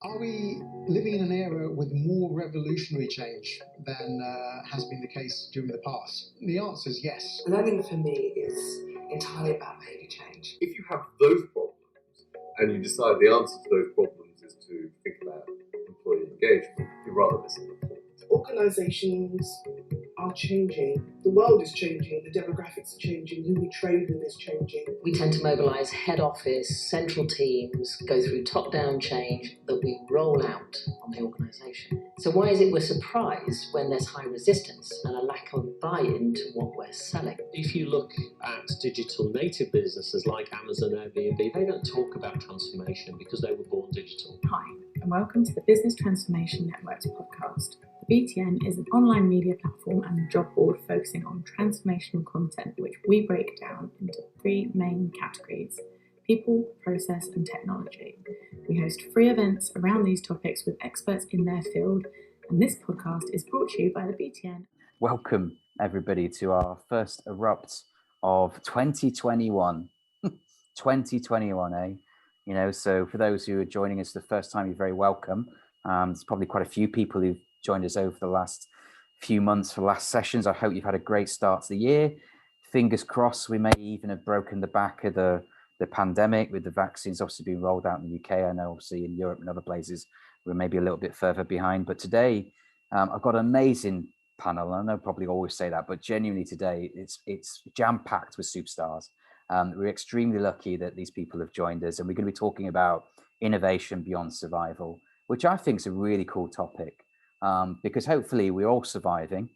Are we living in an era with more revolutionary change than has been the case during the past? The answer is yes. Learning for me is entirely about behaviour change. If you have those problems and you decide the answer to those problems is to think about employee engagement, you're rather missing the point. Organisations are changing. The world is changing. The demographics are changing. Who we trade with is changing. We tend to mobilise head office, central teams, go through top-down change that we roll out on the organisation. So why is it we're surprised when there's high resistance and a lack of buy-in to what we're selling? If you look at digital native businesses like Amazon, Airbnb, they don't talk about transformation because they were born digital. Hi, and welcome to the Business Transformation Network's podcast. The BTN is an online media platform and job board focusing on transformational content, which we break down into three main categories: people, process, and technology. We host free events around these topics with experts in their field, and this podcast is brought to you by the BTN. Welcome, everybody, to our first ERUPT of 2021. 2021, eh? You know, so for those who are joining us for the first time, you're very welcome. There's probably quite a few people who've joined us over the last few months for last sessions. I hope you've had a great start to the year. Fingers crossed, we may even have broken the back of the pandemic with the vaccines obviously being rolled out in the UK. I know obviously in Europe and other places we're maybe a little bit further behind. But today I've got an amazing panel. I know I probably always say that, but genuinely today it's jam-packed with superstars. We're extremely lucky that these people have joined us, and we're going to be talking about innovation beyond survival, which I think is a really cool topic. Because hopefully we're all surviving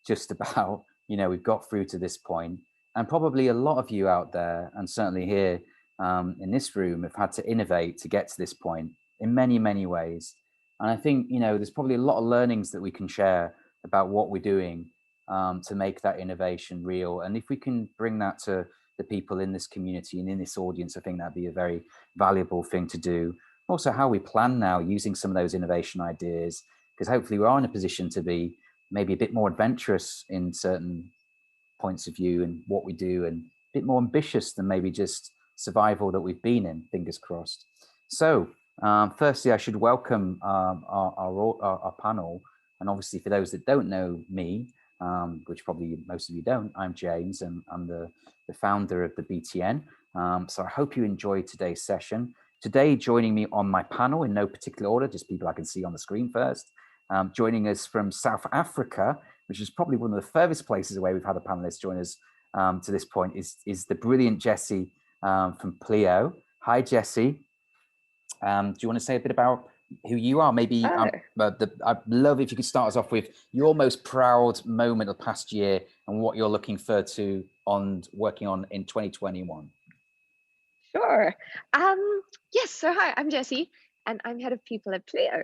just about, you know, we've got through to this point, and probably a lot of you out there, and certainly here in this room, have had to innovate to get to this point in many, many ways. And I think, you know, there's probably a lot of learnings that we can share about what we're doing to make that innovation real. And if we can bring that to the people in this community and in this audience, I think that'd be a very valuable thing to do. Also, how we plan now using some of those innovation ideas, because hopefully we are in a position to be maybe a bit more adventurous in certain points of view and what we do, and a bit more ambitious than maybe just survival that we've been in, fingers crossed. So firstly, I should welcome our panel. And obviously for those that don't know me, which probably most of you don't, I'm James, and I'm the founder of the BTN. So I hope you enjoyed today's session. Today, joining me on my panel in no particular order, just people I can see on the screen first. Joining us from South Africa, which is probably one of the furthest places away we've had a panelist join us to this point, is the brilliant Jessie from Pleo. Hi, Jessie. Do you want to say a bit about who you are? Maybe I'd love if you could start us off with your most proud moment of the past year and what you're looking forward to on working on in 2021. Sure. Yes, so hi, I'm Jessie, and I'm head of people at Pleo.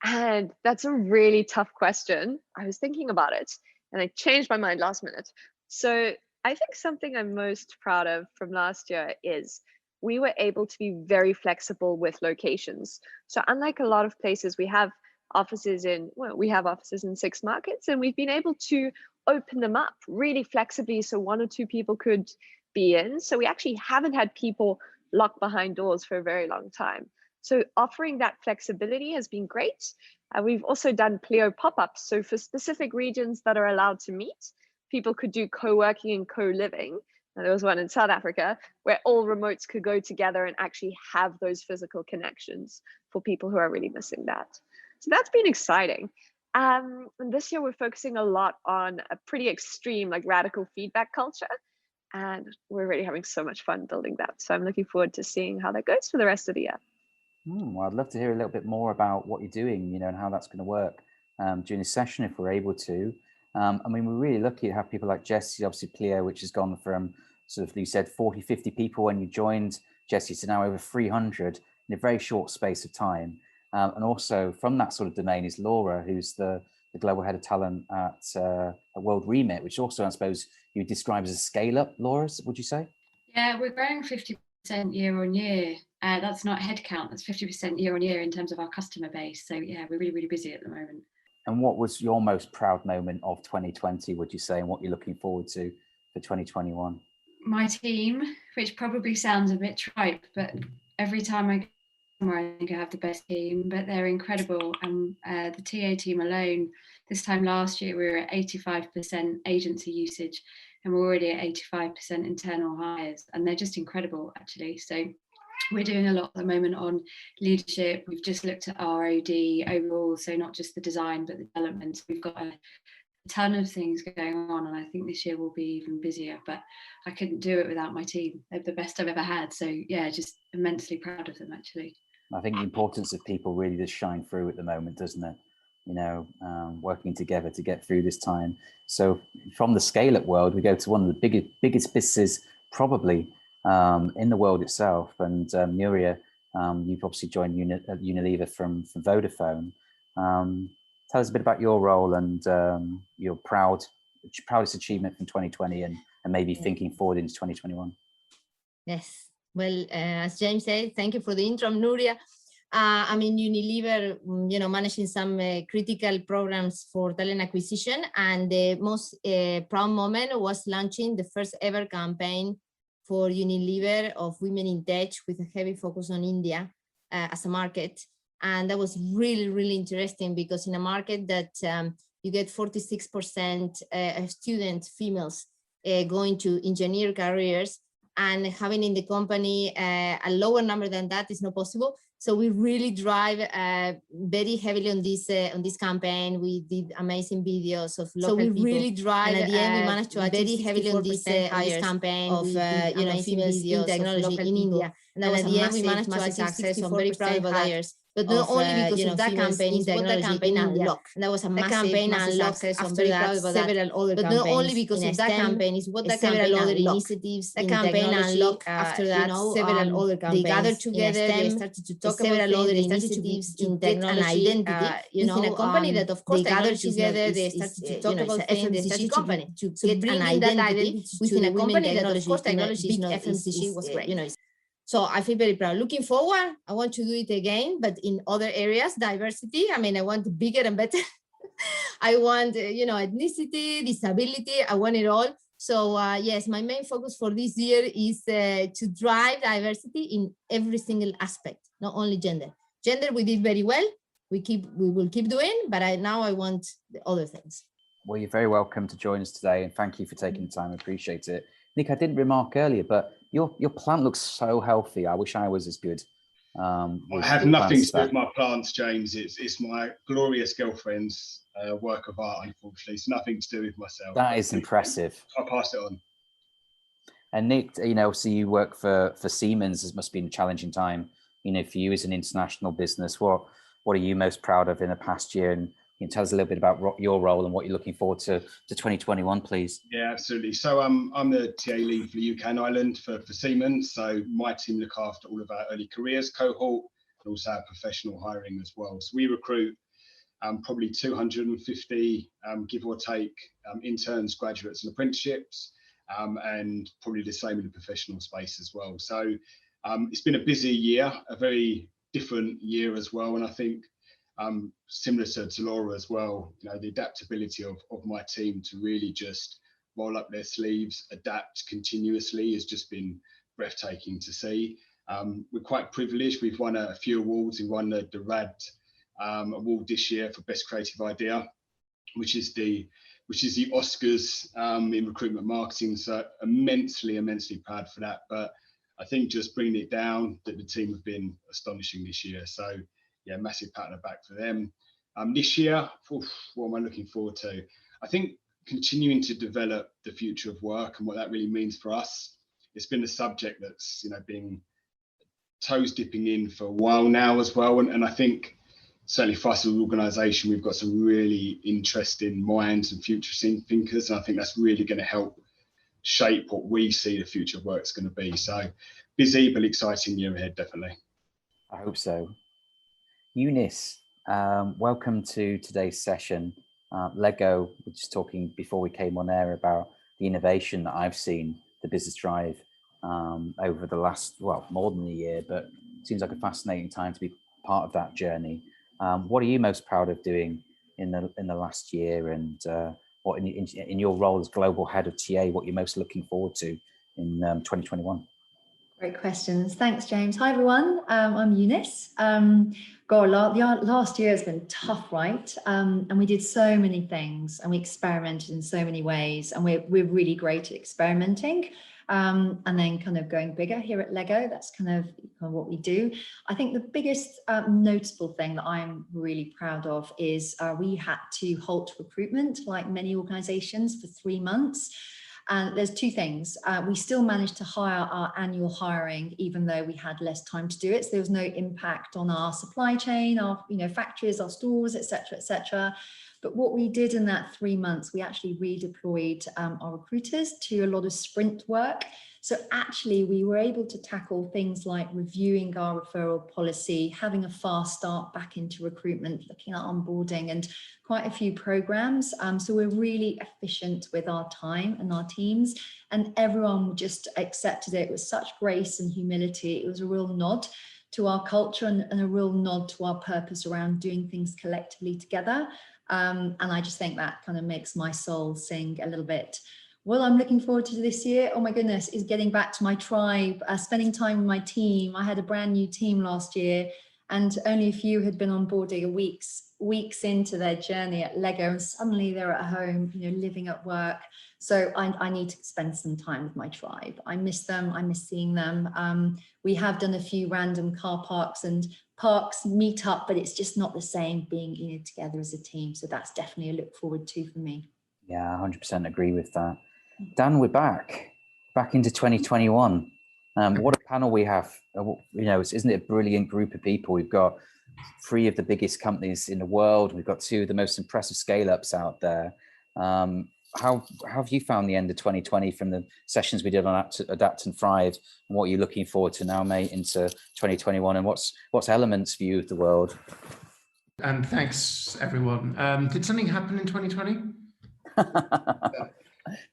And that's a really tough question. I was thinking about it, and I changed my mind last minute. So I think something I'm most proud of from last year is we were able to be very flexible with locations. So unlike a lot of places, we have offices in 6 markets, and we've been able to open them up really flexibly so 1 or 2 people could be in. So we actually haven't had people locked behind doors for a very long time. So offering that flexibility has been great. We've also done Pleo pop-ups. So for specific regions that are allowed to meet, people could do co-working and co-living. And there was one in South Africa where all remotes could go together and actually have those physical connections for people who are really missing that. So that's been exciting. And this year we're focusing a lot on a pretty extreme, like radical feedback culture. And we're really having so much fun building that. So I'm looking forward to seeing how that goes for the rest of the year. Well, I'd love to hear a little bit more about what you're doing, you know, and how that's going to work during this session, if we're able to. I mean, we're really lucky to have people like Jessie, obviously Pleo, which has gone from sort of, you said 40, 50 people when you joined, Jessie, to now over 300 in a very short space of time. And also from that sort of domain is Laura, who's the global head of talent at WorldRemit, which also, I suppose, you would describe as a scale-up, Laura, would you say? Yeah, we're growing 50% year on year. That's not headcount, that's 50% year on year in terms of our customer base. So yeah, we're really, really busy at the moment. And what was your most proud moment of 2020, would you say, and what you're looking forward to for 2021? My team, which probably sounds a bit trite, but every time I I think I have the best team, but they're incredible. The TA team alone, this time last year, we were at 85% agency usage, and we're already at 85% internal hires, and they're just incredible, actually. So we're doing a lot at the moment on leadership. We've just looked at ROD overall, so not just the design, but the development. We've got a ton of things going on, and I think this year will be even busier, but I couldn't do it without my team. They're the best I've ever had. So yeah, just immensely proud of them, actually. I think the importance of people really does shine through at the moment, doesn't it? Working together to get through this time. So from the scale-up world, we go to one of the biggest businesses probably in the world itself. And Nuria, you've obviously joined Unilever from Vodafone. Tell us a bit about your role and your proudest achievement from 2020 and maybe thinking forward into 2021. Yes. Well, as James said, thank you for the intro, Nuria. I'm in Unilever, managing some critical programs for talent acquisition. And the most proud moment was launching the first ever campaign for Unilever of Women in Tech with a heavy focus on India as a market. And that was really, really interesting because in a market that you get 46% students, females, going to engineer careers, and having in the company a lower number than that is not possible. So we really drive very heavily on this campaign. We did amazing videos of local people. So we really drive, and at the end we managed to achieve very heavily on this campaign of females in technology in India. And that was at the end we managed to achieve success. I'm very proud about that. But not only because of that campaign, is what that campaign unlocked. That was a massive success. I'm very proud about several other campaigns. But not only because of that campaign, is what that campaign other initiatives. The campaign unlocked after that several other campaigns. They gathered together. They started to talk about several other initiatives in technology. An identity within a company that, of course, they gathered together. They started to talk about things. They started company to get an identity within a company that, of course, technology is not FMCG was great. So I feel very proud. Looking forward, I want to do it again, but in other areas, diversity. I mean, I want bigger and better. I want, ethnicity, disability. I want it all. So yes, my main focus for this year is to drive diversity in every single aspect, not only gender. Gender, we did very well. We will keep doing, but now I want the other things. Well, you're very welcome to join us today, and thank you for taking the time. I appreciate it. Nick, I didn't remark earlier, but your plant looks so healthy. I wish I was as good. I have nothing to do with my plants, James. It's my glorious girlfriend's work of art, unfortunately. It's nothing to do with myself. That is impressive. I'll pass it on. And Nick, so you work for Siemens. It must have been a challenging time, for you as an international business. What are you most proud of in the past year? And tell us a little bit about your role and what you're looking forward to 2021, please. Yeah, absolutely. So I'm the TA lead for the UK and Ireland for Siemens. So my team look after all of our early careers cohort and also our professional hiring as well. So we recruit probably 250, give or take, interns, graduates and apprenticeships, and probably the same in the professional space as well. So it's been a busy year, a very different year as well. And I think similar to Laura as well, the adaptability of my team to really just roll up their sleeves, adapt continuously has just been breathtaking to see. We're quite privileged. We've won a few awards. We won the RAD award this year for Best Creative Idea, which is the Oscars in recruitment marketing. So immensely proud for that. But I think just bringing it down, that the team have been astonishing this year. So yeah, massive pat on the back for them. This year, what am I looking forward to? I think continuing to develop the future of work and what that really means for us. It's been a subject that's been toes dipping in for a while now as well. And I think certainly for us as an organisation, we've got some really interesting minds and future thinkers. And I think that's really going to help shape what we see the future of work is going to be. So busy but exciting year ahead, definitely. I hope so. Eunice, welcome to today's session. Lego, we're just talking before we came on air about the innovation that I've seen, the business drive over the last, more than a year, but it seems like a fascinating time to be part of that journey. What are you most proud of doing in the last year, and what in your role as global head of TA, what you're most looking forward to in 2021? Great questions. Thanks, James. Hi, everyone. I'm Eunice. Last year has been tough, right? And we did so many things and we experimented in so many ways, and we're really great at experimenting. And then kind of going bigger here at Lego. That's kind of what we do. I think the biggest notable thing that I'm really proud of is we had to halt recruitment, like many organizations, for 3 months. And there's two things. We still managed to hire our annual hiring, even though we had less time to do it. So there was no impact on our supply chain, our factories, our stores, etc., etc. But what we did in that 3 months, we actually redeployed our recruiters to a lot of sprint work. So actually, we were able to tackle things like reviewing our referral policy, having a fast start back into recruitment, looking at onboarding, and quite a few programs. So we're really efficient with our time and our teams, and everyone just accepted it with such grace and humility. It was a real nod to our culture and a real nod to our purpose around doing things collectively together. And I just think that kind of makes my soul sing a little bit. What I'm looking forward to this year, oh my goodness, is getting back to my tribe, spending time with my team. I had a brand new team last year, and only a few had been onboarding weeks into their journey at Lego, and suddenly they're at home, living at work. So I need to spend some time with my tribe. I miss them. I miss seeing them. We have done a few random car parks and parks meet up, but it's just not the same being together as a team. So that's definitely a look forward to for me. Yeah, 100% agree with that. Dan, we're back into 2021. What a panel we have. Isn't it a brilliant group of people? We've got 3 of the biggest companies in the world. We've got 2 of the most impressive scale-ups out there. How have you found the end of 2020 from the sessions we did on Adapt and Thrive, and what are you looking forward to now, mate, into 2021, and what's Elements' view of the world? Thanks, everyone. Did something happen in 2020?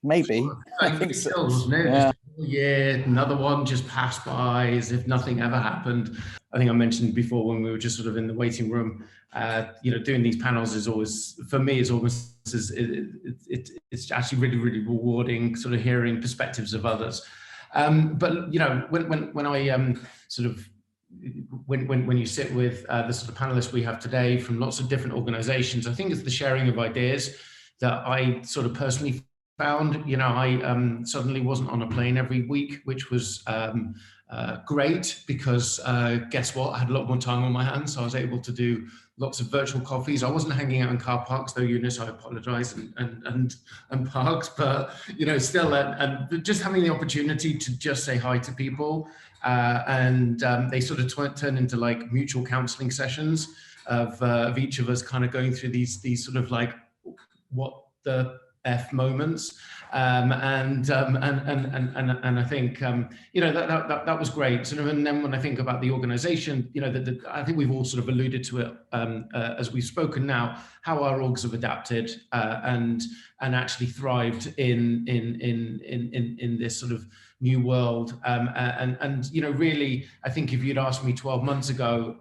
Maybe. I think so. Wasn't it? Yeah, another one just passed by as if nothing ever happened. I think I mentioned before when we were just sort of in the waiting room, doing these panels is always, for me, it's actually really, really rewarding, sort of hearing perspectives of others. But when I when you sit with the sort of panelists we have today from lots of different organizations, I think it's the sharing of ideas that I sort of personally found. I suddenly wasn't on a plane every week, which was great, because guess what? I had a lot more time on my hands, so I was able to do lots of virtual coffees. I wasn't hanging out in car parks, though, Eunice, I apologize, and parks, but still, and just having the opportunity to just say hi to people, and they sort of turn into like mutual counseling sessions of each of us kind of going through these sort of like what the F moments, and I think that was great. Sort of, and then when I think about the organisation, I think we've all sort of alluded to it as we've spoken now, how our orgs have adapted and actually thrived in this sort of new world. Really, I think if you'd asked me 12 months ago,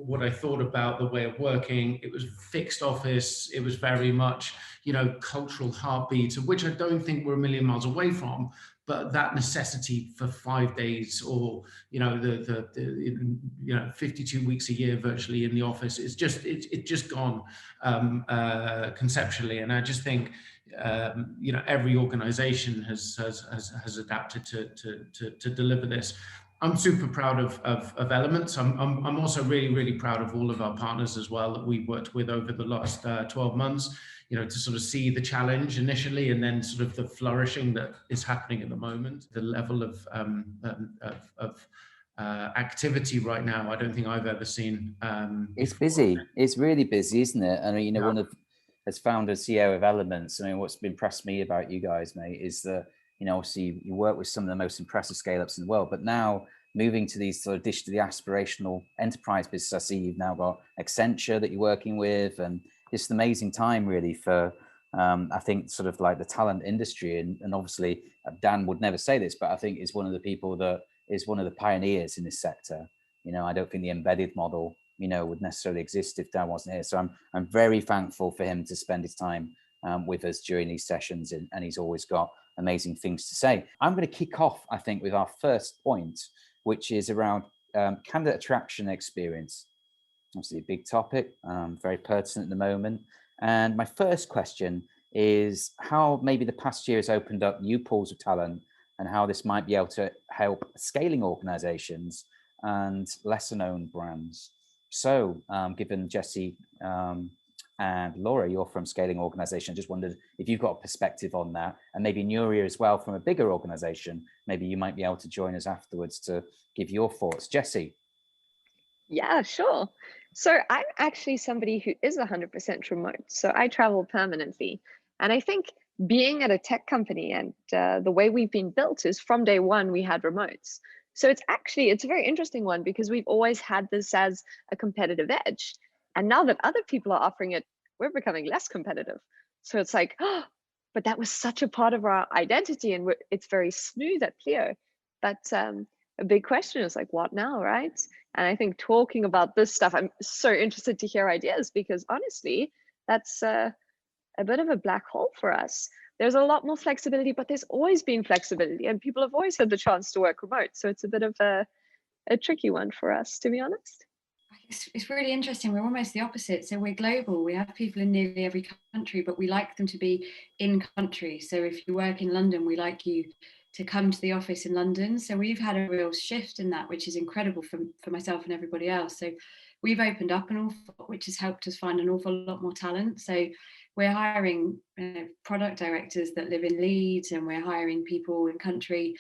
what I thought about the way of working, it was fixed office. It was very much cultural heartbeat, of which I don't think we're a million miles away from, but that necessity for 5 days or the 52 weeks a year virtually in the office is just it's just gone conceptually. And I just think every organization has adapted to deliver this. I'm super proud of Elements. I'm also really, really proud of all of our partners as well that we've worked with over the last 12 months, to sort of see the challenge initially and then sort of the flourishing that is happening at the moment. The level of activity right now, I don't think I've ever seen. It's busy. It's really busy, isn't it? And one of, as founder CEO of Elements, what's impressed me about you guys, mate, is that obviously you work with some of the most impressive scale-ups in the world, but now moving to these sort of digitally aspirational enterprise business, I see you've now got Accenture that you're working with, and it's an amazing time really for I think sort of like the talent industry, and obviously Dan would never say this, but I think is one of the people that is one of the pioneers in this sector. I don't think the embedded model would necessarily exist if Dan wasn't here. So I'm very thankful for him to spend his time with us during these sessions, and he's always got amazing things to say. I'm going to kick off, I think, with our first point, which is around candidate attraction experience. Obviously a big topic, very pertinent at the moment. And my first question is how maybe the past year has opened up new pools of talent and how this might be able to help scaling organizations and lesser known brands. So given Jessie and Laura, you're from scaling organization, I just wondered if you've got a perspective on that, and maybe Nuria as well from a bigger organization, maybe you might be able to join us afterwards to give your thoughts. Jessie. Yeah, sure. So I'm actually somebody who is 100% remote. So I travel permanently. And I think being at a tech company and the way we've been built is from day one, we had remotes. So it's a very interesting one because we've always had this as a competitive edge. And now that other people are offering it, we're becoming less competitive. So it's like, oh, but that was such a part of our identity and it's very smooth at Pleo. But a big question is like, what now, right? And I think talking about this stuff, I'm so interested to hear ideas because honestly, that's a bit of a black hole for us. There's a lot more flexibility, but there's always been flexibility and people have always had the chance to work remote. So it's a bit of a tricky one for us, to be honest. It's really interesting. We're almost the opposite. So we're global. We have people in nearly every country, but we like them to be in country. So if you work in London, we like you to come to the office in London. So we've had a real shift in that, which is incredible for myself and everybody else. So we've opened up an awful lot, which has helped us find an awful lot more talent. So we're hiring product directors that live in Leeds, and we're hiring people in country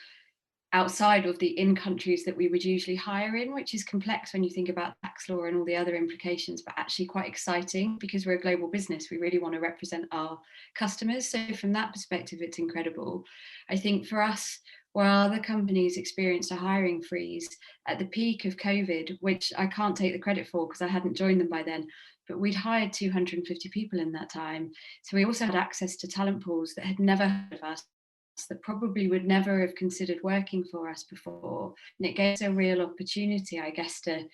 outside of the in countries that we would usually hire in, which is complex when you think about tax law and all the other implications, but actually quite exciting because we're a global business. We really want to represent our customers. So from that perspective, it's incredible. I think for us, while other companies experienced a hiring freeze at the peak of COVID, which I can't take the credit for because I hadn't joined them by then, but we'd hired 250 people in that time. So we also had access to talent pools that had never heard of us, that probably would never have considered working for us before. And it gave us a real opportunity, I guess, to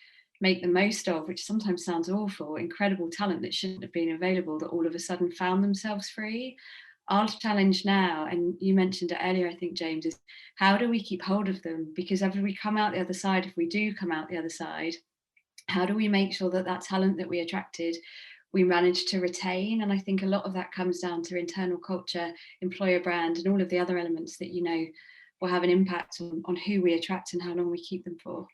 make the most of, which sometimes sounds awful, incredible talent that shouldn't have been available that all of a sudden found themselves free. Our challenge now, and you mentioned it earlier, I think, James, is how do we keep hold of them? Because after we come out the other side, if we do come out the other side, how do we make sure that that talent that we attracted we managed to retain? And I think a lot of that comes down to internal culture, employer brand, and all of the other elements that, you know, will have an impact on who we attract and how long we keep them for.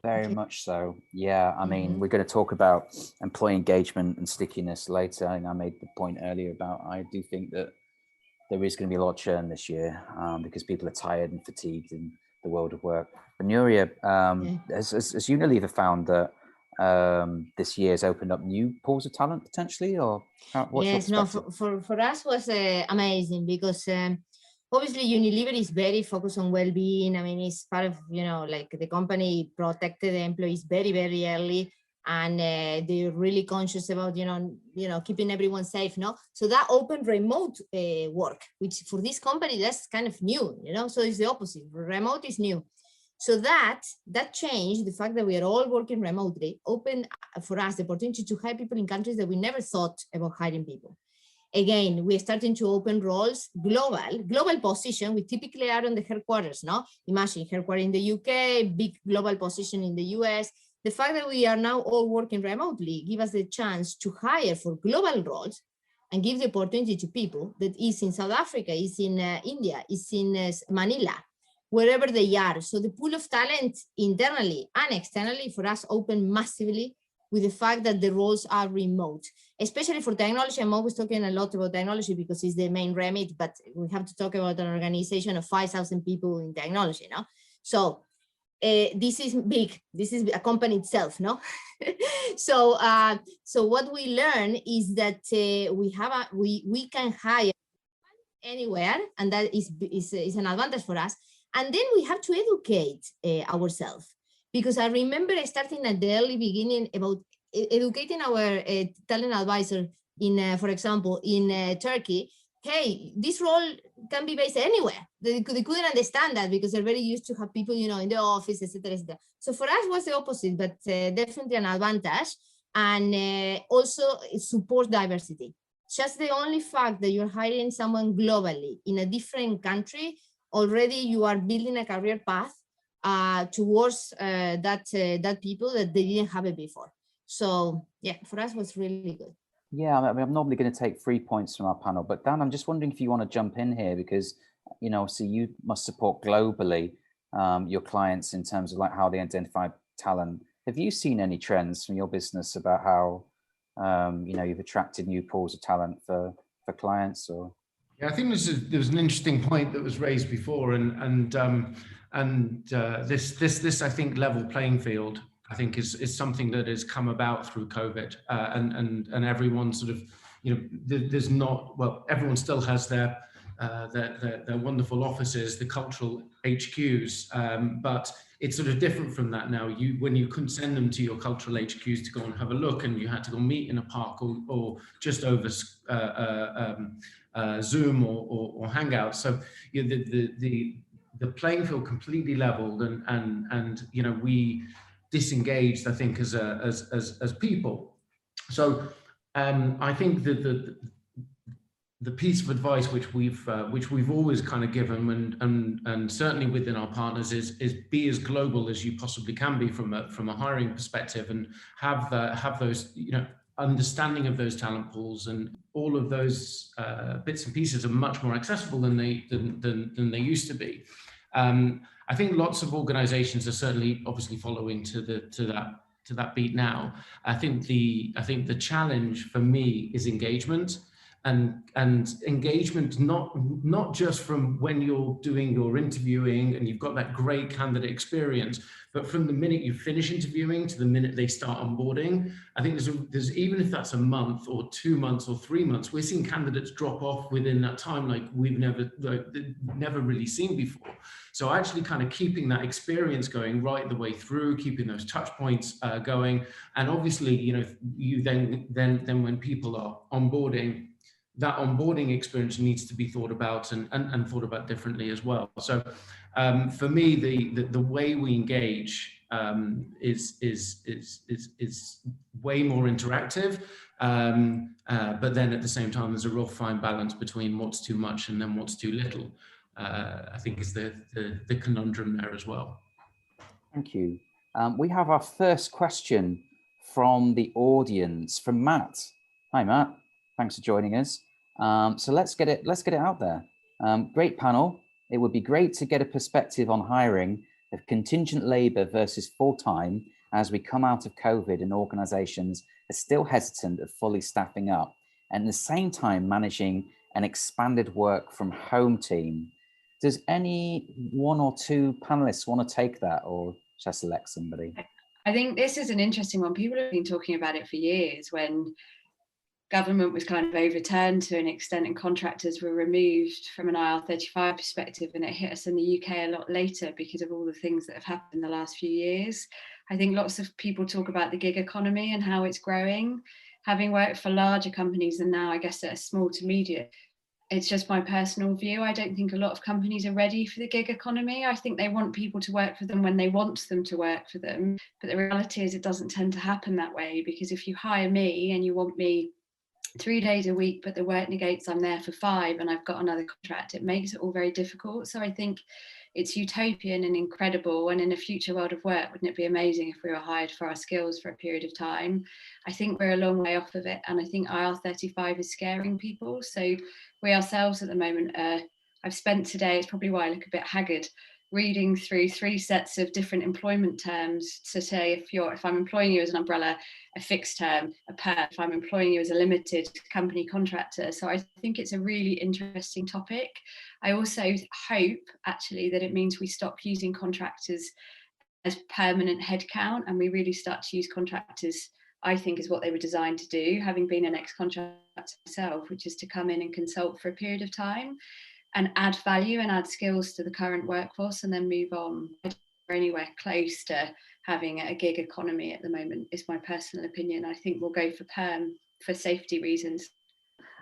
Very much so. Yeah, I mean, we're going to talk about employee engagement and stickiness later. And I made the point earlier about, I do think that there is going to be a lot of churn this year because people are tired and fatigued in the world of work. But Nuria, has Unilever found that this year has opened up new pools of talent potentially, or what's yes, your no, perspective? for us was amazing because obviously Unilever is very focused on well-being. I mean, it's part of, you know, like the company protected the employees very, very early, and they're really conscious about, you know, keeping everyone safe, no? So that opened remote work, which for this company, that's kind of new, you know, so it's the opposite. Remote is new. So that changed, the fact that we are all working remotely, opened for us the opportunity to hire people in countries that we never thought about hiring people. Again, we're starting to open roles, global position. We typically are on the headquarters, no? Imagine headquarters in the UK, big global position in the US. The fact that we are now all working remotely give us the chance to hire for global roles and give the opportunity to people that is in South Africa, is in India, is in Manila, wherever they are. So the pool of talent internally and externally for us open massively with the fact that the roles are remote, especially for technology. I'm always talking a lot about technology because it's the main remit, but we have to talk about an organization of 5,000 people in technology, no? So this is big. This is a company itself, no? So what we learn is that we can hire anywhere, and that is an advantage for us. And then we have to educate ourselves, because I remember starting at the early beginning about educating our talent advisor in, for example, in Turkey. Hey, this role can be based anywhere. They couldn't understand that because they're very used to have people, you know, in the office, etc., etc. So for us, it was the opposite, but definitely an advantage, and also support diversity. just the only fact that you're hiring someone globally in a different country, already you are building a career path towards that people that they didn't have it before. So yeah, for us it was really good. Yeah, I mean, I'm normally going to take 3 points from our panel, but Dan, I'm just wondering if you want to jump in here, because, you know, so you must support globally your clients in terms of like how they identify talent. Have you seen any trends from your business about how, you know, you've attracted new pools of talent for clients? Or yeah, I think there was an interesting point that was raised before, and this I think level playing field, I think is something that has come about through COVID, and everyone sort of, you know, there's not, well, everyone still has their wonderful offices, the cultural HQs, but it's sort of different from that now. When you couldn't send them to your cultural HQs to go and have a look, and you had to go meet in a park or just over Zoom or Hangouts. So you know, the playing field completely leveled, and you know, we disengaged, I think, as people. So I think that the piece of advice which we've always kind of given, and certainly within our partners, is be as global as you possibly can be from a hiring perspective, and have those, you know, understanding of those talent pools, and all of those bits and pieces are much more accessible than they used to be. I think lots of organizations are certainly obviously following to that beat now. I think the challenge for me is engagement, and engagement not just from when you're doing your interviewing and you've got that great candidate experience, but from the minute you finish interviewing to the minute they start onboarding. I think there's even if that's a month or 2 months or 3 months, we're seeing candidates drop off within that time like we've never really seen before. So actually kind of keeping that experience going right the way through, keeping those touch points going, and obviously, you know, you then when people are onboarding, that onboarding experience needs to be thought about and thought about differently as well. So for me, the way we engage is way more interactive, but then at the same time, there's a real fine balance between what's too much and then what's too little. I think is the conundrum there as well. Thank you. We have our first question from the audience, from Matt. Hi, Matt. Thanks for joining us. So let's get it out there. Great panel. It would be great to get a perspective on hiring of contingent labor versus full-time as we come out of COVID and organizations are still hesitant of fully staffing up, and at the same time managing an expanded work from home team. Does any one or two panelists want to take that, or should I select somebody? I think this is an interesting one. People have been talking about it for years, when government was kind of overturned to an extent and contractors were removed from an IR35 perspective, and it hit us in the UK a lot later because of all the things that have happened in the last few years. I think lots of people talk about the gig economy and how it's growing. Having worked for larger companies and now I guess at a small to medium, it's just my personal view. I don't think a lot of companies are ready for the gig economy. I think they want people to work for them when they want them to work for them. But the reality is it doesn't tend to happen that way, because if you hire me and you want me 3 days a week, but the work negates I'm there for 5 and I've got another contract, it makes it all very difficult. So I think it's utopian and incredible. And in a future world of work, wouldn't it be amazing if we were hired for our skills for a period of time? I think we're a long way off of it. And I think IR35 is scaring people. So we ourselves at the moment, I've spent today, it's probably why I look a bit haggard, reading through 3 sets of different employment terms to say if I'm employing you as an umbrella, a fixed term, a perm, if I'm employing you as a limited company contractor. So I think it's a really interesting topic. I also hope actually that it means we stop using contractors as permanent headcount and we really start to use contractors, I think, is what they were designed to do, having been an ex-contractor myself, which is to come in and consult for a period of time and add value and add skills to the current workforce and then move on. We're anywhere close to having a gig economy at the moment, is my personal opinion. I think we'll go for perm for safety reasons.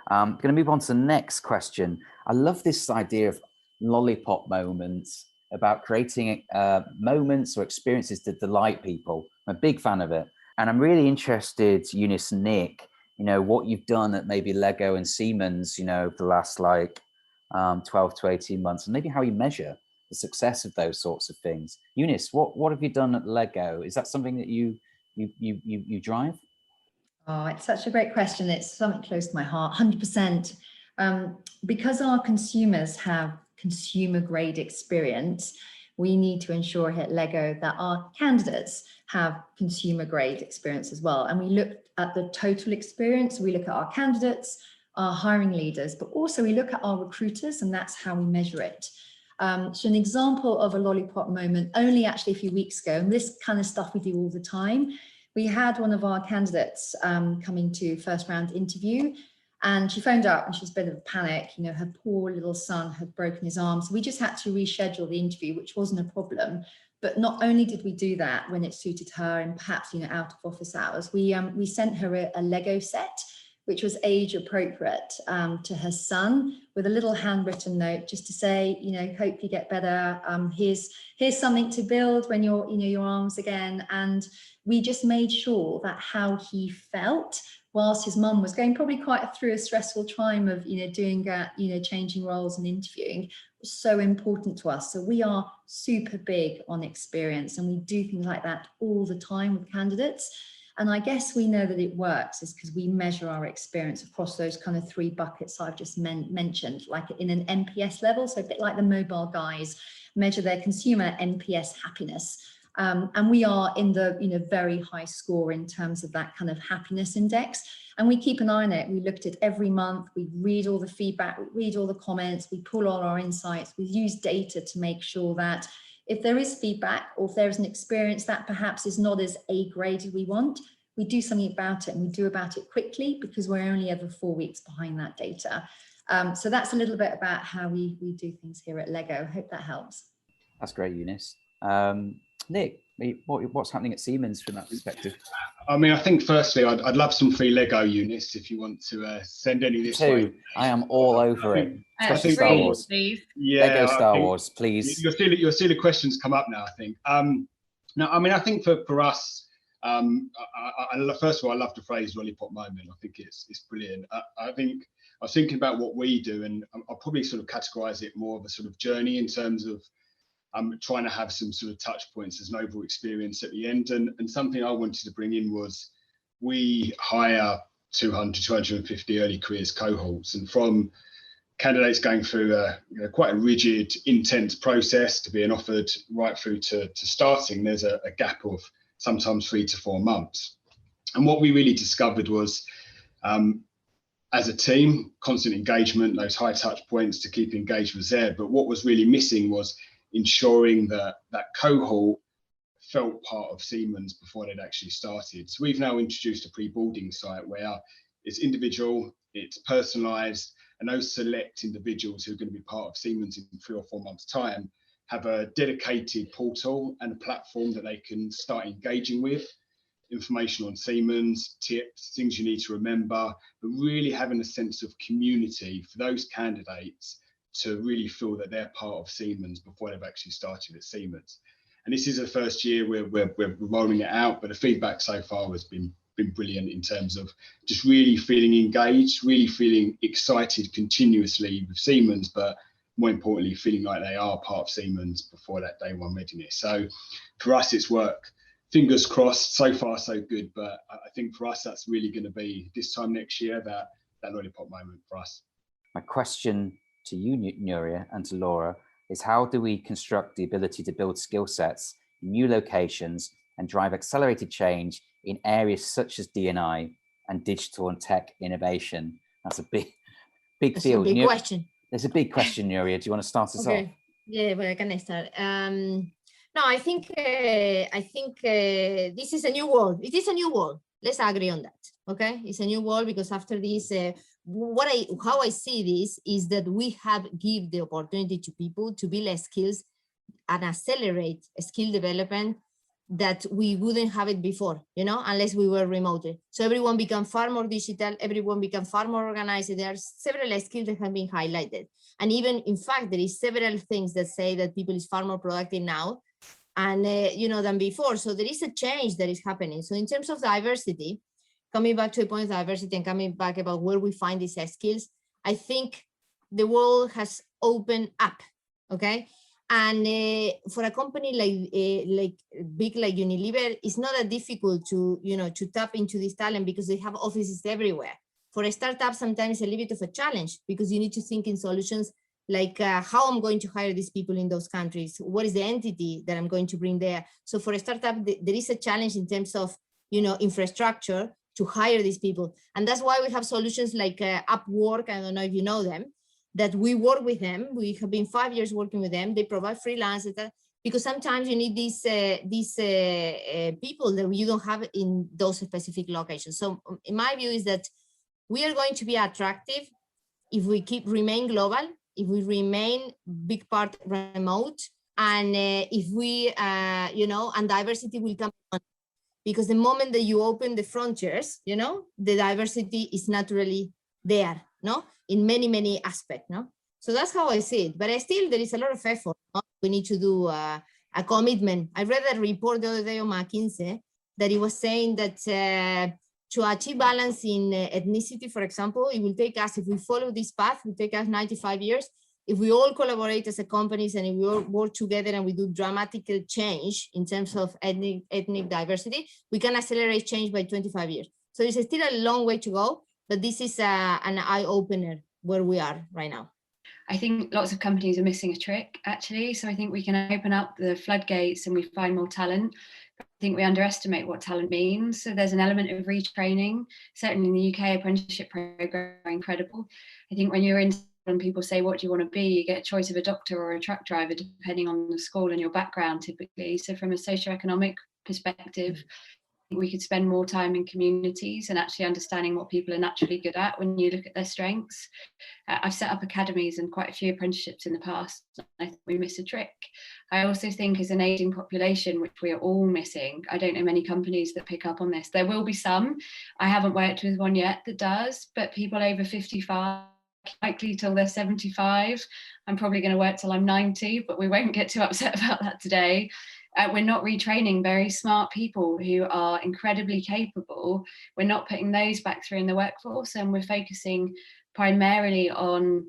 I'm going to move on to the next question. I love this idea of lollipop moments, about creating moments or experiences to delight people. I'm a big fan of it. And I'm really interested, Eunice and Nick, you know, what you've done at maybe Lego and Siemens, you know, the last like 12 to 18 months, and maybe how you measure the success of those sorts of things. Eunice, what have you done at Lego? Is that something that you drive? Oh, it's such a great question. It's something close to my heart, 100%. Because our consumers have consumer grade experience, we need to ensure here at Lego that our candidates have consumer grade experience as well. And we look at the total experience. We look at our candidates, our hiring leaders, but also we look at our recruiters, and that's how we measure it. So an example of a lollipop moment, only actually a few weeks ago, and this kind of stuff we do all the time. We had one of our candidates coming to first round interview, and she phoned up and she was a bit of a panic. You know, her poor little son had broken his arm. So we just had to reschedule the interview, which wasn't a problem. But not only did we do that when it suited her and perhaps, you know, out of office hours, we sent her a Lego set, which was age appropriate to her son, with a little handwritten note just to say, you know, hope you get better. Here's something to build when you're, you know, your arms again. And we just made sure that how he felt whilst his mum was going probably quite through a stressful time of, you know, doing, you know, changing roles and interviewing, was so important to us. So we are super big on experience, and we do things like that all the time with candidates. And I guess we know that it works is because we measure our experience across those kind of 3 buckets I've just mentioned, like in an NPS level. So a bit like the mobile guys measure their consumer NPS happiness. And we are in the, you know, very high score in terms of that kind of happiness index. And we keep an eye on it. We looked at every month, we read all the feedback, we read all the comments, we pull all our insights, we use data to make sure that if there is feedback or if there's an experience that perhaps is not as A-graded we want, we do something about it, and we do about it quickly because we're only ever 4 weeks behind that data. So that's a little bit about how we do things here at Lego. I hope that helps. That's great, Eunice. Nick, what's happening at Siemens from that perspective? I mean, I think firstly, I'd love some free Lego, Eunice, if you want to send any this way. I am all over it. Especially Star Wars. Yeah, Lego Star Wars, please. You'll see the questions come up now, I think. No, I mean, I think for us, first of all, I love the phrase lollipop moment. I think it's brilliant. I think I was thinking about what we do, and I'll probably sort of categorize it more of a sort of journey in terms of trying to have some sort of touch points as an overall experience at the end. And something I wanted to bring in was we hire 200 to 250 early careers cohorts, and from candidates going through quite a rigid, intense process to being offered right through to starting, there's a gap of sometimes 3 to 4 months. And what we really discovered was, as a team, constant engagement, those high touch points to keep engaged was there. But what was really missing was ensuring that that cohort felt part of Siemens before they'd actually started. So we've now introduced a pre-boarding site where it's individual, it's personalised, and those select individuals who are going to be part of Siemens in 3 or 4 months' time have a dedicated portal and a platform that they can start engaging with, information on Siemens, tips, things you need to remember, but really having a sense of community for those candidates to really feel that they're part of Siemens before they've actually started at Siemens. And this is the first year we're rolling it out, but the feedback so far has been brilliant in terms of just really feeling engaged, really feeling excited continuously with Siemens, but more importantly, feeling like they are part of Siemens before that day one readiness. So for us, it's work. Fingers crossed, so far so good, but I think for us, that's really going to be this time next year, that lollipop moment for us. My question to you, Nuria, and to Laura, is how do we construct the ability to build skill sets in new locations and drive accelerated change in areas such as D&I and digital and tech innovation? That's a big That's field. A big question. There's a big question, Nuria. Do you want to start us off? Yeah, well, I can start. No, I think this is a new world. It is a new world. Let's agree on that. Okay, it's a new world because after this, how I see this is that we have give the opportunity to people to build skills and accelerate skill development that we wouldn't have it before, you know, unless we were remotely. So everyone become far more digital, everyone become far more organized. There are several skills that have been highlighted. And even, in fact, there is several things that say that people is far more productive now and, you know, than before. So there is a change that is happening. So in terms of diversity, coming back to the point of diversity and coming back about where we find these skills, I think the world has opened up, okay? And for a company like big like Unilever, it's not that difficult to, you know, to tap into this talent because they have offices everywhere. For a startup, sometimes it's a little bit of a challenge because you need to think in solutions like how I'm going to hire these people in those countries. What is the entity that I'm going to bring there? So for a startup, there is a challenge in terms of, you know, infrastructure to hire these people. And that's why we have solutions like Upwork, I don't know if you know them, that we work with them. We have been 5 years working with them. They provide freelance, because sometimes you need these people that you don't have in those specific locations. So in my view is that we are going to be attractive if we remain global, if we remain big part remote, and if we, you know, and diversity will come on. Because the moment that you open the frontiers, you know, the diversity is naturally there, no? In many, many aspects, no? So that's how I see it. But still, there is a lot of effort. No? We need to do a commitment. I read a report the other day on McKinsey that it was saying that to achieve balance in ethnicity, for example, it will take us, if we follow this path, it will take us 95 years. If we all collaborate as a companies and if we all work together and we do dramatic change in terms of ethnic diversity, we can accelerate change by 25 years. So it's still a long way to go, but this is an eye-opener where we are right now. I think lots of companies are missing a trick, actually. So I think we can open up the floodgates and we find more talent. I think we underestimate what talent means. So there's an element of retraining. Certainly in the UK, apprenticeship program are incredible. I think when you're in and people say, what do you want to be? You get a choice of a doctor or a truck driver, depending on the school and your background typically. So from a socioeconomic perspective, we could spend more time in communities and actually understanding what people are naturally good at when you look at their strengths. I've set up academies and quite a few apprenticeships in the past. I think we miss a trick. I also think as an aging population, which we are all missing, I don't know many companies that pick up on this. There will be some. I haven't worked with one yet that does, but people over 55, likely till they're 75. I'm probably going to work till I'm 90, but we won't get too upset about that today. We're not retraining very smart people who are incredibly capable. We're not putting those back through in the workforce, and we're focusing primarily on,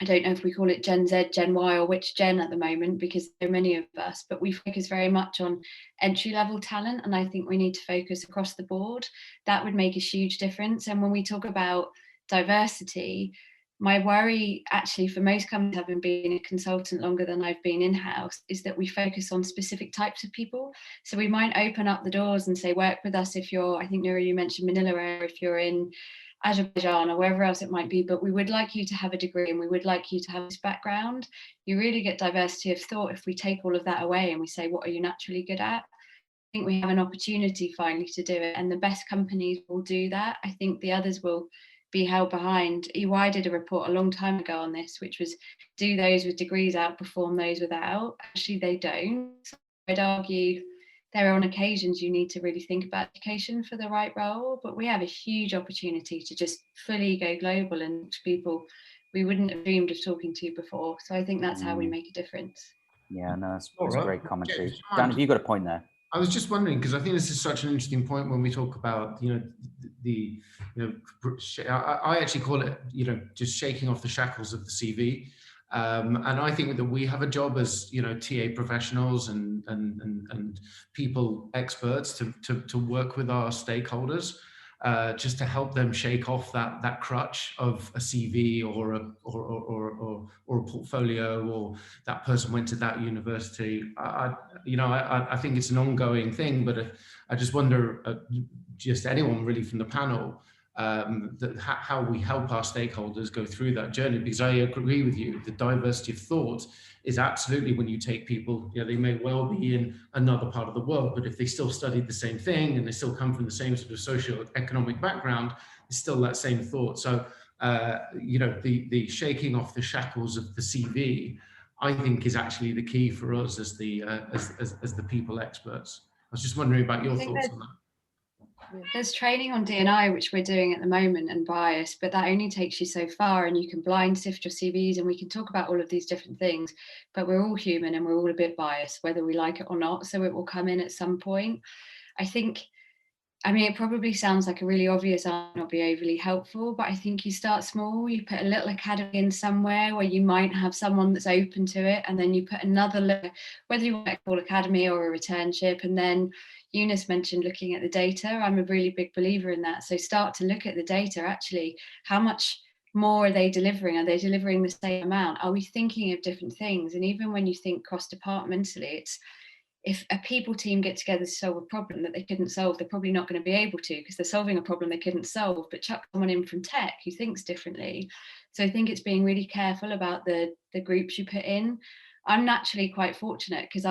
I don't know if we call it Gen Z, Gen Y, or which gen at the moment, because there are many of us, but we focus very much on entry-level talent, and I think we need to focus across the board. That would make a huge difference. And when we talk about diversity, my worry actually for most companies, having been a consultant longer than I've been in-house, is that we focus on specific types of people. So we might open up the doors and say, work with us if you're, I think Nuria, you mentioned Manila, or if you're in Azerbaijan or wherever else it might be, but we would like you to have a degree and we would like you to have this background. You really get diversity of thought if we take all of that away and we say, what are you naturally good at? I think we have an opportunity finally to do it, and the best companies will do that. I think the others will be held behind. EY did a report a long time ago on this, which was, do those with degrees outperform those without? Actually, they don't. So I'd argue there are on occasions you need to really think about education for the right role, but we have a huge opportunity to just fully go global and to people we wouldn't have dreamed of talking to before. So I think that's how we make a difference. Yeah, no, that's great commentary. Yeah, Dan, have you got a point there? I was just wondering, because I think this is such an interesting point when we talk about, I actually call it, just shaking off the shackles of the CV. And I think that we have a job as, TA professionals and people experts to work with our stakeholders, just to help them shake off that crutch of a CV or a portfolio, or that person went to that university. I think it's an ongoing thing, but I just wonder, just anyone really from the panel, how we help our stakeholders go through that journey, because I agree with you, the diversity of thought is absolutely, when you take people, they may well be in another part of the world, but if they still studied the same thing and they still come from the same sort of socio-economic background, it's still that same thought. So, the shaking off the shackles of the CV, I think, is actually the key for us as the people experts. I was just wondering about your thoughts on that. There's training on D&I, which we're doing at the moment, and bias, but that only takes you so far, and you can blind sift your CVs, and we can talk about all of these different things, but we're all human and we're all a bit biased, whether we like it or not, so it will come in at some point. I think I mean, it probably sounds like a really obvious answer, not be overly helpful, but I think you start small. You put a little academy in somewhere where you might have someone that's open to it, and then you put another, whether you want to call academy or a returnship, and then Eunice mentioned looking at the data. I'm a really big believer in that. So start to look at the data, actually, how much more are they delivering? Are they delivering the same amount? Are we thinking of different things? And even when you think cross-departmentally, it's, if a people team get together to solve a problem that they couldn't solve, they're probably not going to be able to, because they're solving a problem they couldn't solve, but chuck someone in from tech who thinks differently. So I think it's being really careful about the groups you put in. I'm naturally quite fortunate because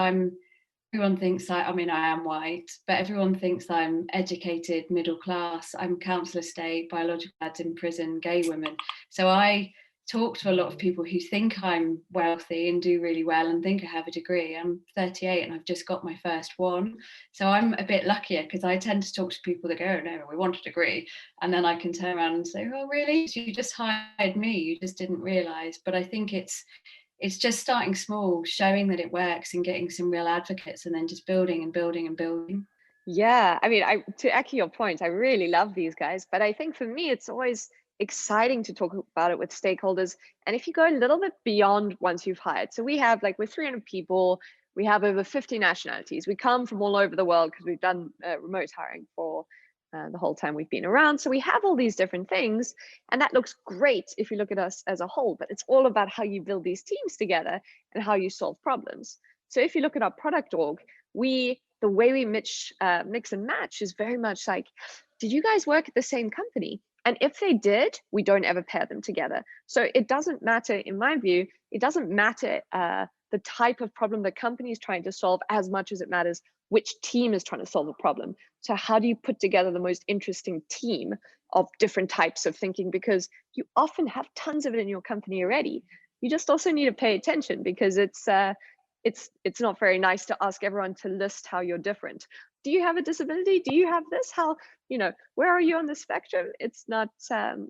everyone thinks I am white, but everyone thinks I'm educated, middle class. I'm council estate, biological dads in prison, gay women. So I talk to a lot of people who think I'm wealthy and do really well and think I have a degree. I'm 38 and I've just got my first one. So I'm a bit luckier because I tend to talk to people that go, oh, no, we want a degree. And then I can turn around and say, oh, really? You just hired me. You just didn't realize. But I think it's just starting small, showing that it works and getting some real advocates, and then just building and building and building. Yeah, I mean, to echo your point, I really love these guys, but I think for me, it's always exciting to talk about it with stakeholders. And if you go a little bit beyond once you've hired, so we have we're 300 people, we have over 50 nationalities. We come from all over the world because we've done remote hiring for the whole time we've been around. So we have all these different things, and that looks great if you look at us as a whole, but it's all about how you build these teams together and how you solve problems. So if you look at our product org, the way we mix and match is very much like, did you guys work at the same company? And if they did, we don't ever pair them together. So it doesn't matter, in my view, it doesn't matter the type of problem the company is trying to solve as much as it matters which team is trying to solve the problem. So how do you put together the most interesting team of different types of thinking? Because you often have tons of it in your company already. You just also need to pay attention, because it's not very nice to ask everyone to list how you're different. Do you have a disability? Do you have this? How, where are you on the spectrum? It's not,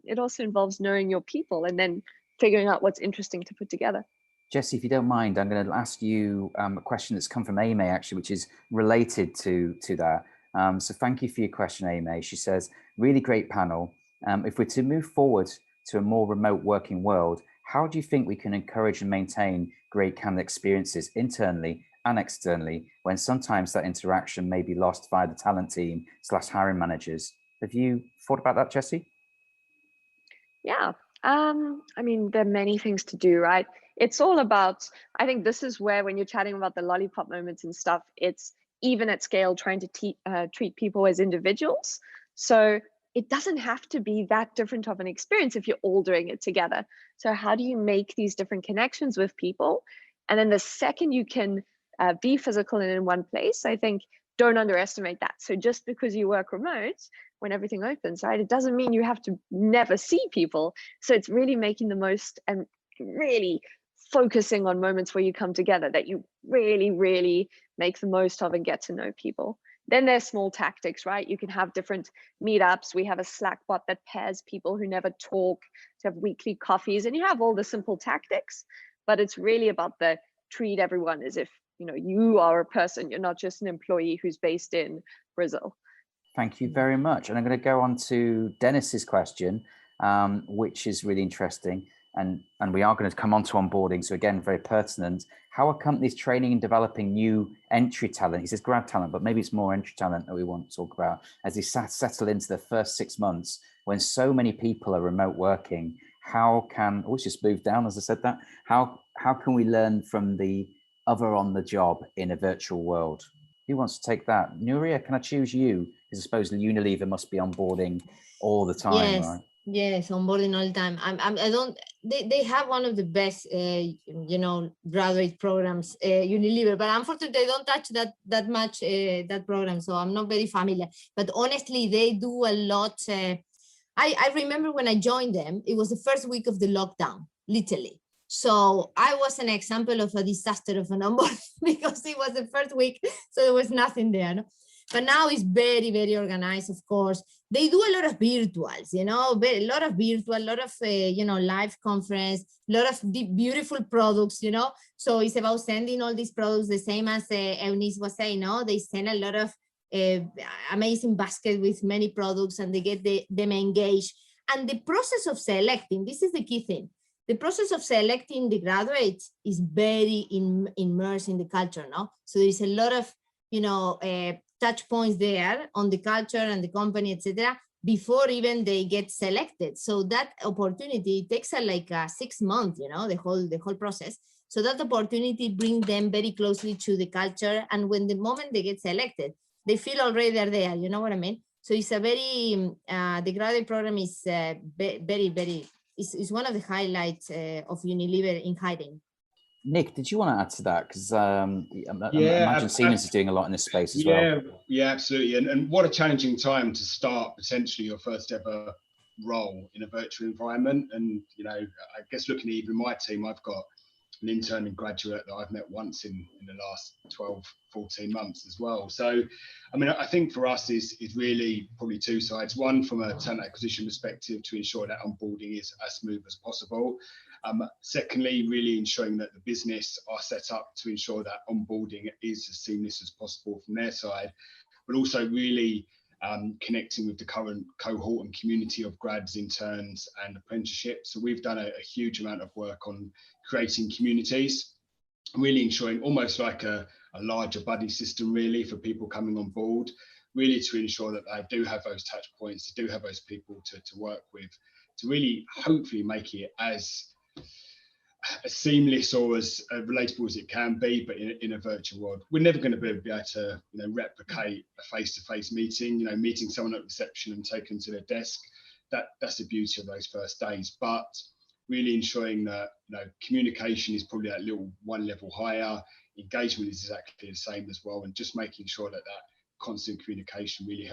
it also involves knowing your people and then figuring out what's interesting to put together. Jessie, if you don't mind, I'm going to ask you a question that's come from Amy, actually, which is related to that. So thank you for your question, Amy. She says, really great panel. If we're to move forward to a more remote working world, how do you think we can encourage and maintain great candidate experiences internally and externally when sometimes that interaction may be lost via the talent team / hiring managers? Have you thought about that, Jessie? Yeah, I mean, there are many things to do, right? It's all about, I think this is where, when you're chatting about the lollipop moments and stuff, it's even at scale trying to treat people as individuals. So it doesn't have to be that different of an experience if you're all doing it together. So how do you make these different connections with people? And then the second you can be physical and in one place, I think, don't underestimate that. So just because you work remote, when everything opens, right, it doesn't mean you have to never see people. So it's really making the most and really focusing on moments where you come together that you really, really make the most of and get to know people. Then there's small tactics, right? You can have different meetups. We have a Slack bot that pairs people who never talk to have weekly coffees, and you have all the simple tactics, but it's really about the treat everyone as if, you are a person. You're not just an employee who's based in Brazil. Thank you very much. And I'm going to go on to Dennis's question, which is really interesting. And we are going to come on to onboarding. So again, very pertinent. How are companies training and developing new entry talent? He says grad talent, but maybe it's more entry talent that we want to talk about as they settle into the first 6 months when so many people are remote working. How can, let's just move down as I said that. How can we learn from the other on the job in a virtual world? Who wants to take that? Nuria, can I choose you? Because I suppose Unilever must be onboarding all the time, yes. right? Yes, onboarding all the time. They have one of the best, graduate programs, Unilever, but unfortunately they don't touch that much, that program. So I'm not very familiar, but honestly, they do a lot. I remember when I joined them, it was the first week of the lockdown, literally. So I was an example of a disaster of an onboarding because it was the first week. So there was nothing there. No? But now it's very, very organized, of course. They do a lot of virtuals, a lot of virtual, a lot of, live conference, a lot of beautiful products, So it's about sending all these products, the same as Eunice was saying, They send a lot of amazing basket with many products, and they get them engaged. And the process of selecting, this is the key thing. The process of selecting the graduates is very immersed in the culture, no? So there's a lot of, touch points there on the culture and the company, etc., before even they get selected. So that opportunity takes like 6 months, the whole process. So that opportunity brings them very closely to the culture. And when the moment they get selected, they feel already they're there, you know what I mean? So it's a very, the graduate program is very, is one of the highlights of Unilever in hiring. Nick, did you want to add to that? Because I imagine Siemens is doing a lot in this space as well. Yeah, absolutely. And what a challenging time to start potentially your first ever role in a virtual environment. And, I guess looking at even my team, I've got an intern and graduate that I've met once in the last 12, 14 months as well. So, I think for us is really probably two sides. One, from a talent acquisition perspective, to ensure that onboarding is as smooth as possible. Secondly, really ensuring that the business are set up to ensure that onboarding is as seamless as possible from their side, but also really connecting with the current cohort and community of grads, interns and apprenticeships. So we've done a huge amount of work on creating communities, really ensuring almost like a larger buddy system really for people coming on board, really to ensure that they do have those touch points, they do have those people to work with, to really hopefully make it as seamless or as relatable as it can be, but in a virtual world. We're never going to be able to replicate a face-to-face meeting, meeting someone at reception and taking them to their desk. That's the beauty of those first days, but really ensuring that communication is probably that little one level higher, engagement is exactly the same as well, and just making sure that constant communication really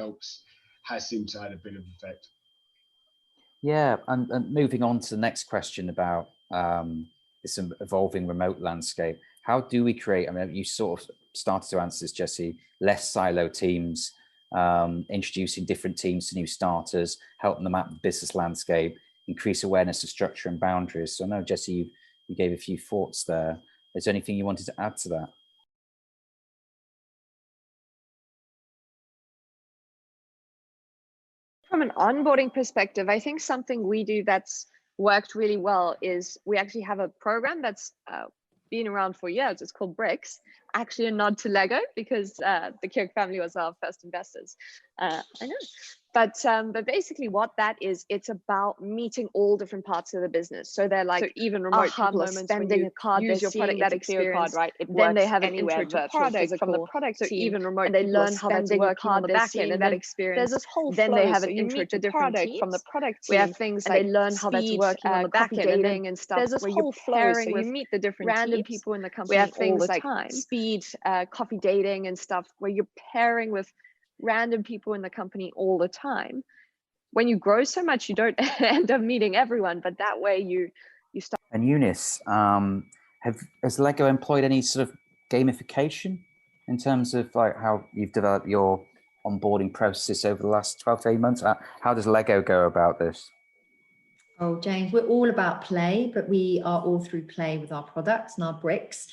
has seemed to have a bit of effect. Yeah, and moving on to the next question about this evolving remote landscape. How do we create, you sort of started to answer this, Jessie, less silo teams, introducing different teams to new starters, helping them map the business landscape, increase awareness of structure and boundaries. So I know, Jessie, you gave a few thoughts there. Is there anything you wanted to add to that? From an onboarding perspective, I think something we do that's worked really well is we actually have a program that's been around for years. It's called Bricks, actually a nod to Lego because the Kirk family was our first investors. I know. But basically what that is, it's about meeting all different parts of the business. So they're like, so even remote people are spending a card, use your product, that experience, right? Then they have an intro to product from the product team, even remote and they learn how that's working on the back end, and that experience. There's this whole flow. Then they have an intro to product from the product team. We have things like they learn how that's working on the back end and stuff. There's this whole flow. So you meet the different random people in the company. We have things like speed, coffee dating and stuff where you're pairing with random people in the company all the time. When you grow so much, you don't end up meeting everyone, but that way you start. And Eunice, has Lego employed any sort of gamification in terms of like how you've developed your onboarding process over the last 12 to 18 months? How does Lego go about this? Oh, James, we're all about play, but we are all through play with our products and our bricks.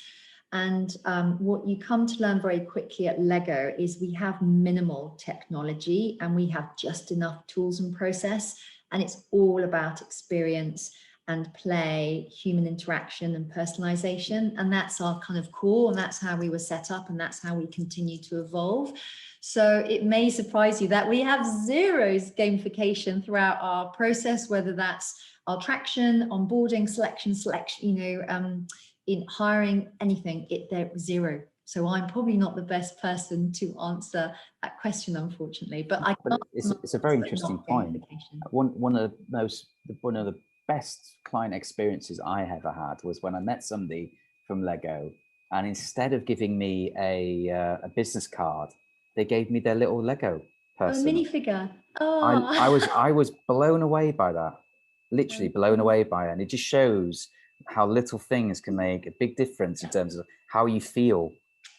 And what you come to learn very quickly at Lego is we have minimal technology and we have just enough tools and process, and it's all about experience and play, human interaction and personalization. And that's our kind of core, and that's how we were set up, and that's how we continue to evolve. So it may surprise you that we have zero gamification throughout our process, whether that's our traction, onboarding, selection, in hiring, anything, they're zero. So I'm probably not the best person to answer that question, unfortunately. But it's a very interesting point. One of the best client experiences I ever had was when I met somebody from Lego, and instead of giving me a business card, they gave me their little Lego person. A minifigure. Oh. I was blown away by that. Literally blown away by it, and it just shows how little things can make a big difference in terms of how you feel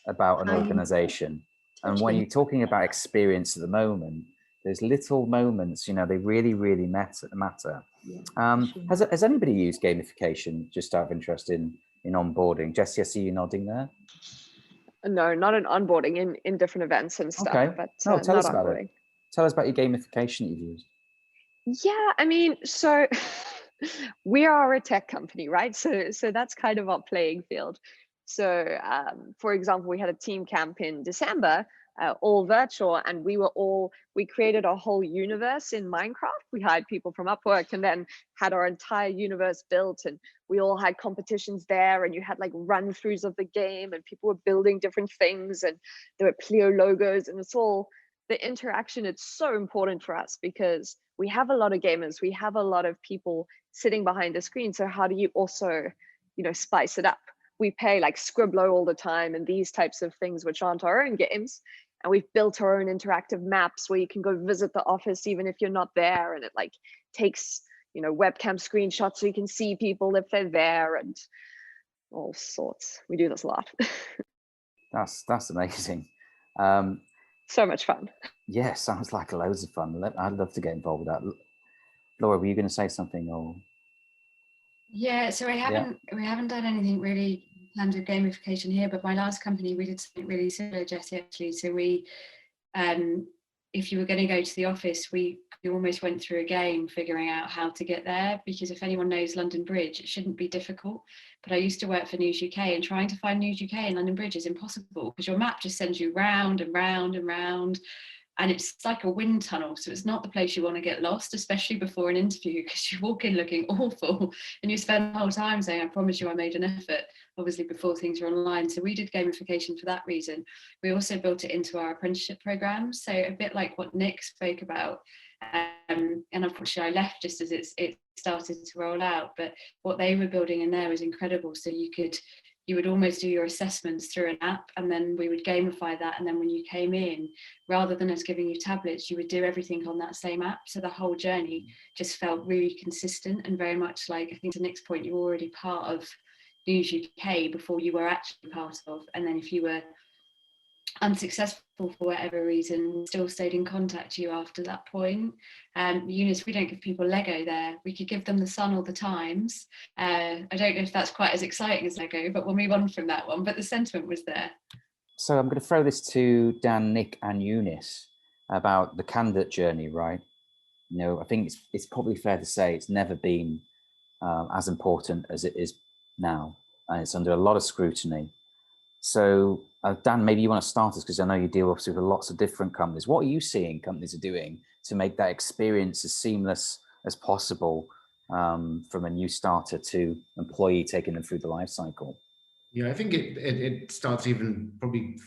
about an organization. And when you're talking about experience at the moment, there's little moments, they really, really matter. Yeah, sure. Has anybody used gamification, just out of interest, in onboarding? Jessie, I see you nodding there. No, not in onboarding, in different events and stuff. Okay. But No, tell not us about onboarding. it. Tell us about your gamification that you've used. Yeah, I mean, so we are a tech company, right? So that's kind of our playing field. So for example, we had a team camp in December, all virtual, and we created a whole universe in Minecraft. We hired people from Upwork and then had our entire universe built, and we all had competitions there, and you had like run-throughs of the game, and people were building different things, and there were Pleo logos, and it's all the interaction. It's so important for us because we have a lot of gamers, we have a lot of people sitting behind the screen. So how do you also, spice it up? We play like Scribbler all the time and these types of things, which aren't our own games. And we've built our own interactive maps where you can go visit the office even if you're not there. And it like takes, webcam screenshots so you can see people if they're there and all sorts. We do this a lot. That's amazing. So much fun. Yeah, sounds like loads of fun. I'd love to get involved with that. Laura, were you going to say something? Or yeah, so we haven't done anything really in terms of gamification here, but my last company we did something really similar, Jessie, actually. So we, if you were going to go to the office, we almost went through a game figuring out how to get there, because if anyone knows London Bridge, it shouldn't be difficult. But I used to work for News UK, and trying to find News UK in London Bridge is impossible because your map just sends you round and round and round. And it's like a wind tunnel, so it's not the place you want to get lost, especially before an interview, because you walk in looking awful and you spend the whole time saying, I promise you I made an effort, obviously before things are online. So we did gamification for that reason. We also built it into our apprenticeship programs, so a bit like what Nick spoke about. And unfortunately I left just as it started to roll out, but what they were building in there was incredible. So you would almost do your assessments through an app, and then we would gamify that. And then when you came in, rather than us giving you tablets, you would do everything on that same app. So the whole journey just felt really consistent and very much like, I think to Nick's point, you were already part of News UK before you were actually part of. And then if you were unsuccessful for whatever reason, we still stayed in contact with you after that point. Eunice, we don't give people Lego there. We could give them the sun or the Times. I don't know if that's quite as exciting as Lego, but we'll move on from that one. But the sentiment was there. So I'm going to throw this to Dan, Nick and Eunice about the candidate journey, right? I think it's probably fair to say it's never been as important as it is now, and it's under a lot of scrutiny. So Dan, maybe you want to start us, because I know you deal obviously with lots of different companies. What are you seeing companies are doing to make that experience as seamless as possible from a new starter to employee, taking them through the life cycle? Yeah, I think it starts even probably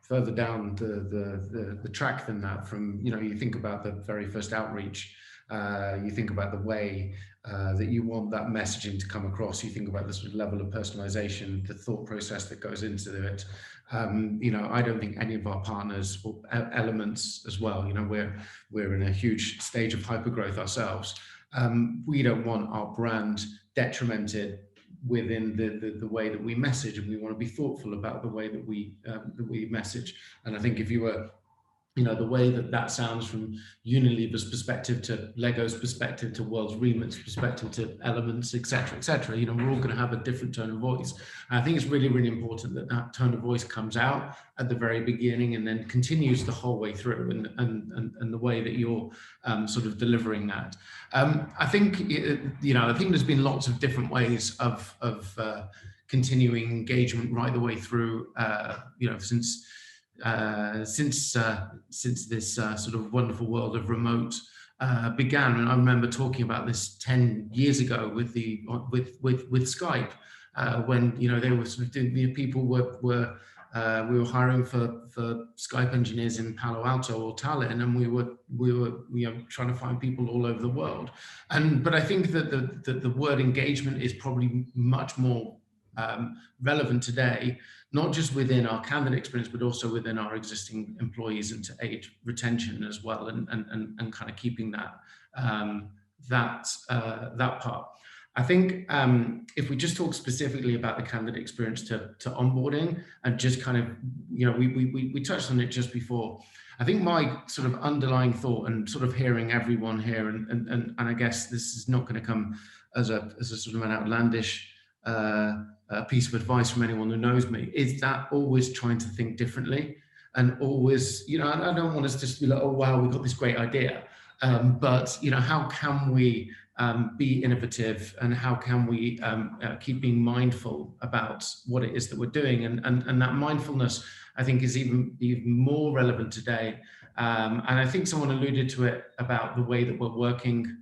further down the track than that. From, you think about the very first outreach, you think about the way that you want that messaging to come across, you think about the sort of level of personalization, the thought process that goes into it. I don't think any of our partners, or Elements as well, we're in a huge stage of hypergrowth ourselves. We don't want our brand detrimented within the way that we message, and we want to be thoughtful about the way that we message. And I think if you were, the way that sounds from Unilever's perspective to Lego's perspective to WorldRemit's perspective to Elements, etc., we're all going to have a different tone of voice. And I think it's really, really important that tone of voice comes out at the very beginning and then continues the whole way through, and the way that you're sort of delivering that. I think there's been lots of different ways of continuing engagement right the way through, since this sort of wonderful world of remote began. And I remember talking about this 10 years ago with Skype, when they were sort of doing, people were we were hiring for Skype engineers in Palo Alto or Tallinn, and we were trying to find people all over the world. But I think that the word engagement is probably much more relevant today, not just within our candidate experience, but also within our existing employees, and to aid retention as well, and kind of keeping that part. I think if we just talk specifically about the candidate experience to onboarding, and just kind of, we touched on it just before. I think my sort of underlying thought, and sort of hearing everyone here, and I guess this is not going to come as a sort of an outlandish piece of advice from anyone who knows me, is that always trying to think differently, and always, you know, I don't want us just to be like, oh wow, we've got this great idea, but you know, how can we be innovative, and how can we keep being mindful about what it is that we're doing, and that mindfulness, I think, is even more relevant today. And I think someone alluded to it about the way that we're working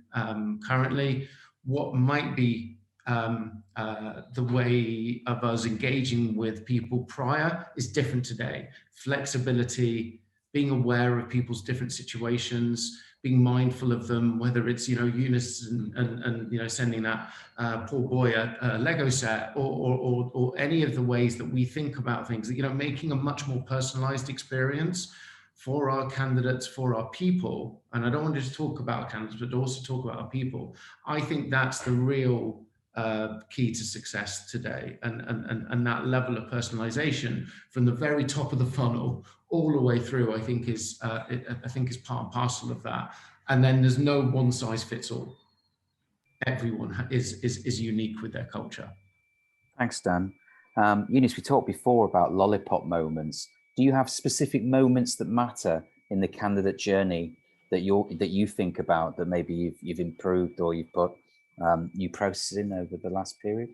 currently. What might be the way of us engaging with people prior is different today. Flexibility, being aware of people's different situations, being mindful of them, whether it's, you know, Eunice and you know, sending that poor boy a Lego set, or any of the ways that we think about things, you know, making a much more personalized experience for our candidates, for our people. And I don't want to just talk about candidates, but also talk about our people. I think that's the real key to success today, and that level of personalization from the very top of the funnel all the way through, I think is part and parcel of that. And then there's no one size fits all. Everyone is unique with their culture. Thanks, Dan. Eunice, we talked before about lollipop moments. Do you have specific moments that matter in the candidate journey that you think about, that maybe you've improved, or you've put new processes in over the last period?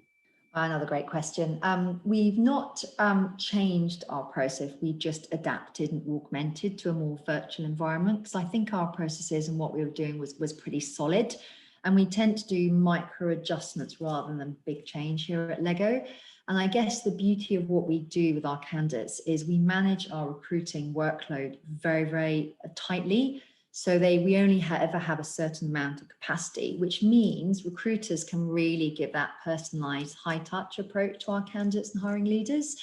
Another great question. We've not changed our process. We just adapted and augmented to a more virtual environment, because I think our processes and what we were doing was pretty solid. And we tend to do micro adjustments rather than big change here at Lego. And I guess the beauty of what we do with our candidates is we manage our recruiting workload very, very tightly. So we only ever have a certain amount of capacity, which means recruiters can really give that personalized, high touch approach to our candidates and hiring leaders.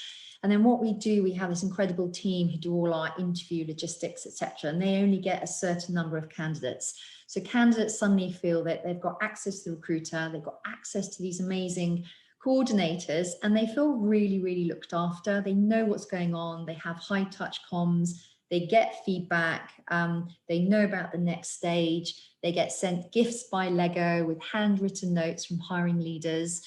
And then what we do, we have this incredible team who do all our interview logistics, etc. And they only get a certain number of candidates. So candidates suddenly feel that they've got access to the recruiter, they've got access to these amazing coordinators, and they feel really, really looked after. They know what's going on. They have high touch comms. They get feedback. They know about the next stage. They get sent gifts by Lego with handwritten notes from hiring leaders.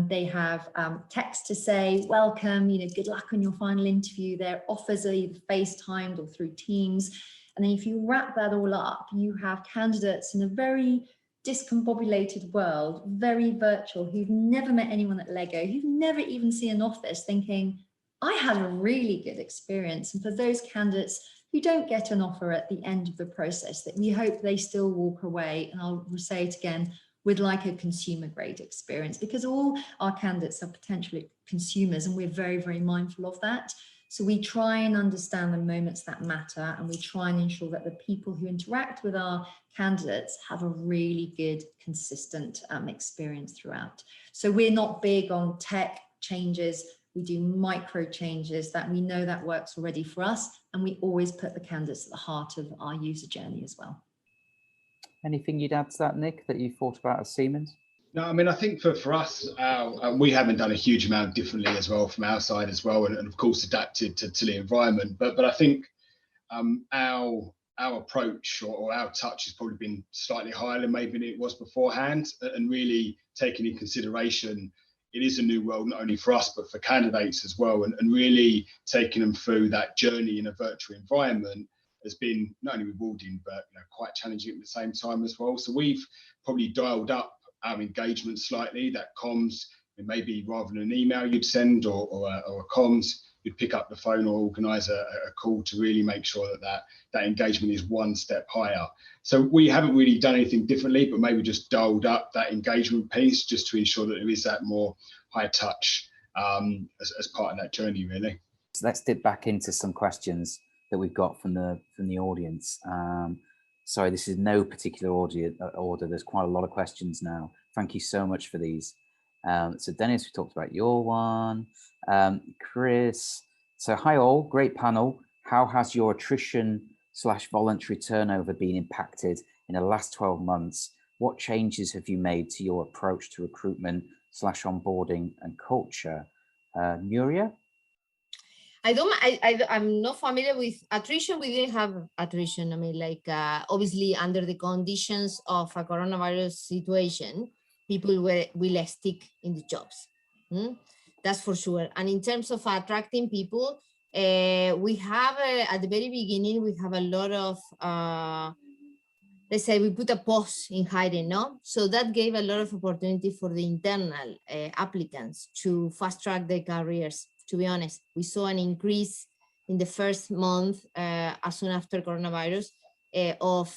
They have text to say, welcome, you know, good luck on your final interview. Their offers are either FaceTimed or through Teams. And then if you wrap that all up, you have candidates in a very discombobulated world, very virtual, who've never met anyone at Lego, who've never even seen an office, thinking, I had a really good experience. And for those candidates who don't get an offer at the end of the process, that we hope they still walk away, and I'll say it again, with like a consumer grade experience, because all our candidates are potentially consumers, and we're very, very mindful of that. So we try and understand the moments that matter, and we try and ensure that the people who interact with our candidates have a really good, consistent experience throughout. So we're not big on tech changes. We do micro changes that we know that works already for us, and we always put the candidates at the heart of our user journey as well. Anything you'd add to that, Nick, that you thought about as Siemens? No, I mean, I think for us, we haven't done a huge amount differently as well from our side as well, and of course adapted to the environment. But I think our approach or our touch has probably been slightly higher than maybe it was beforehand, and really taking in consideration it is a new world, not only for us, but for candidates as well. And really taking them through that journey in a virtual environment has been not only rewarding, but quite challenging at the same time as well. So we've probably dialed up our engagement slightly, that comms, maybe rather than an email you'd send or a comms, you'd pick up the phone or organise a call to really make sure that engagement is one step higher. So we haven't really done anything differently, but maybe just dialed up that engagement piece just to ensure that there is that more high touch as part of that journey, really. So let's dip back into some questions that we've got from the audience. Sorry, this is no particular order. There's quite a lot of questions now. Thank you so much for these. So Dennis, we talked about your one. Chris, so hi all, great panel. How has your attrition/voluntary turnover been impacted in the last 12 months? What changes have you made to your approach to recruitment/onboarding and culture? Nuria? I'm not familiar with attrition. We didn't have attrition. I mean, like obviously under the conditions of a coronavirus situation, people will stick in the jobs. That's for sure. And in terms of attracting people, we have at the very beginning, we have a lot of, let's say we put a pause in hiring, no? So that gave a lot of opportunity for the internal applicants to fast track their careers. To be honest, we saw an increase in the first month, as soon after coronavirus, of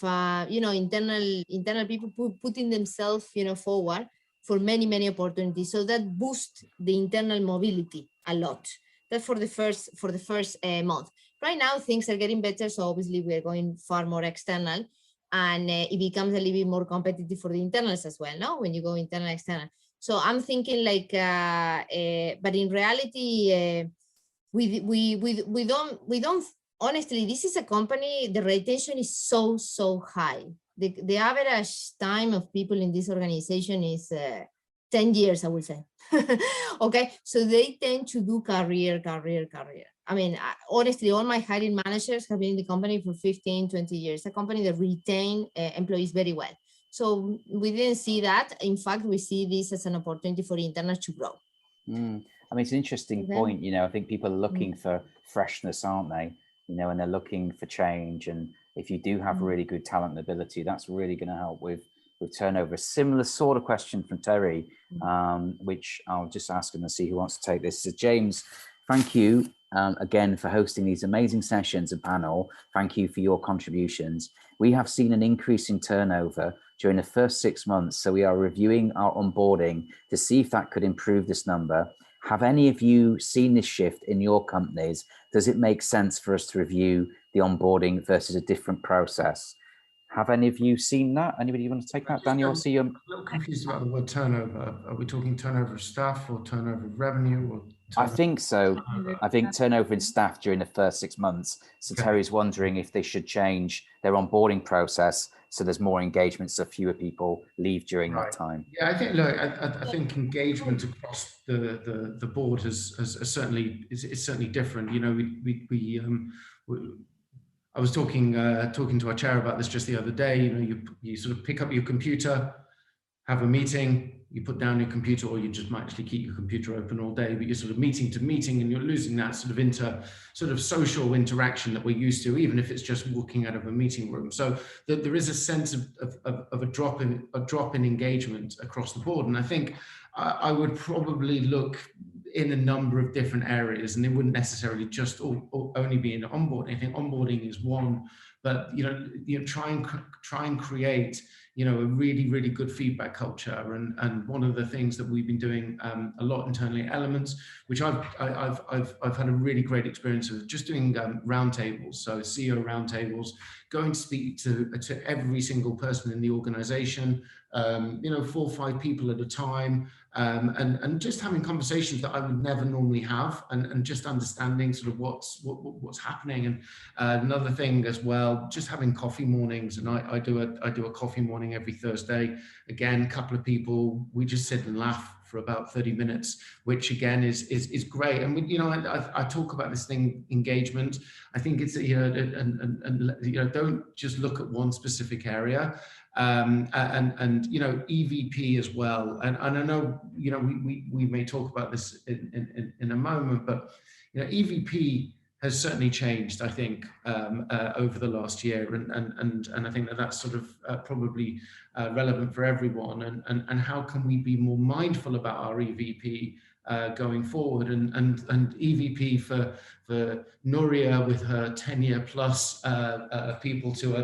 internal people putting themselves forward for many opportunities. So that boosts the internal mobility a lot. That's for the first month. Right now things are getting better, so obviously we're going far more external, and it becomes a little bit more competitive for the internals as well, no? When you go internal, external. So I'm thinking like, but in reality, we don't, honestly, this is a company, the retention is so high. The average time of people in this organization is 10 years, I would say. Okay, so they tend to do career. I mean, honestly, all my hiring managers have been in the company for 15, 20 years, a company that retain employees very well. So we didn't see that. In fact, we see this as an opportunity for internals to grow. I mean, it's an interesting point. I think people are looking for freshness, aren't they? And they're looking for change. And if you do have really good talent and ability, that's really going to help with turnover. A similar sort of question from Terry, which I'll just ask him and see who wants to take this. So James, thank you again for hosting these amazing sessions and panel. Thank you for your contributions. We have seen an increase in turnover during the first 6 months, so we are reviewing our onboarding to see if that could improve this number. Have any of you seen this shift in your companies? Does it make sense for us to review the onboarding versus a different process? Have any of you seen that? Anybody want to take that? Danny, I'll see you. I'm a little confused about the word turnover. Are we talking turnover of staff or turnover of revenue? Or I think so. I think turnover in staff during the first 6 months. So Terry's wondering if they should change their onboarding process so there's more engagement, so fewer people leave during that time. Yeah, I think, look, I think engagement across the board is certainly different. I was talking to our chair about this just the other day. You sort of pick up your computer, have a meeting, you put down your computer, or you just might actually keep your computer open all day, but you're sort of meeting to meeting, and you're losing that sort of social interaction that we're used to, even if it's just walking out of a meeting room. So there is a sense of a drop in engagement across the board. And I think I would probably look in a number of different areas, and it wouldn't necessarily just only be in onboarding. I think onboarding is one, but try and create a really good feedback culture. And one of the things that we've been doing a lot internally at Elements, which I've had a really great experience of, just doing roundtables. So CEO roundtables, going to speak to every single person in the organization, 4 or 5 people at a time, and just having conversations that I would never normally have, and just understanding sort of what's happening. And another thing as well, just having coffee mornings. And I do a coffee morning every Thursday. Again, a couple of people, we just sit and laugh for about 30 minutes, which again is great. And I talk about this thing, engagement. I think it's don't just look at one specific area. And EVP as well. And I know we may talk about this in a moment, but EVP has certainly changed, I think, over the last year, and I think that's sort of probably relevant for everyone. And how can we be more mindful about our EVP going forward? And EVP for Nuria, with her 10-year plus people to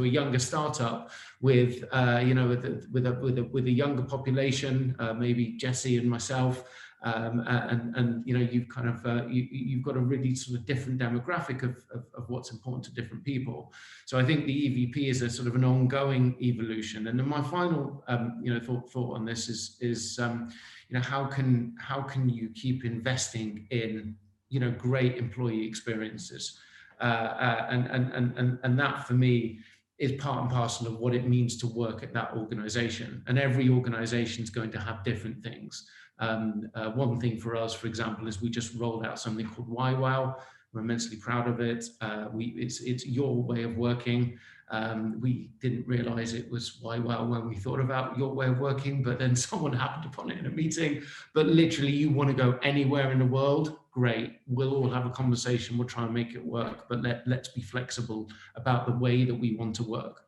a younger startup with with a younger population, maybe Jessie and myself. You've kind of you've got a really sort of different demographic of what's important to different people. So I think the EVP is a sort of an ongoing evolution. And then my final thought on this is how can you keep investing in great employee experiences, and that for me is part and parcel of what it means to work at that organization. And every organization is going to have different things. One thing for us, for example, is we just rolled out something called Wow. We're immensely proud of it. It's your way of working. We didn't realize it was well when we thought about your way of working, but then someone happened upon it in a meeting. But literally, you want to go anywhere in the world, great. We'll all have a conversation. We'll try and make it work, but let's be flexible about the way that we want to work.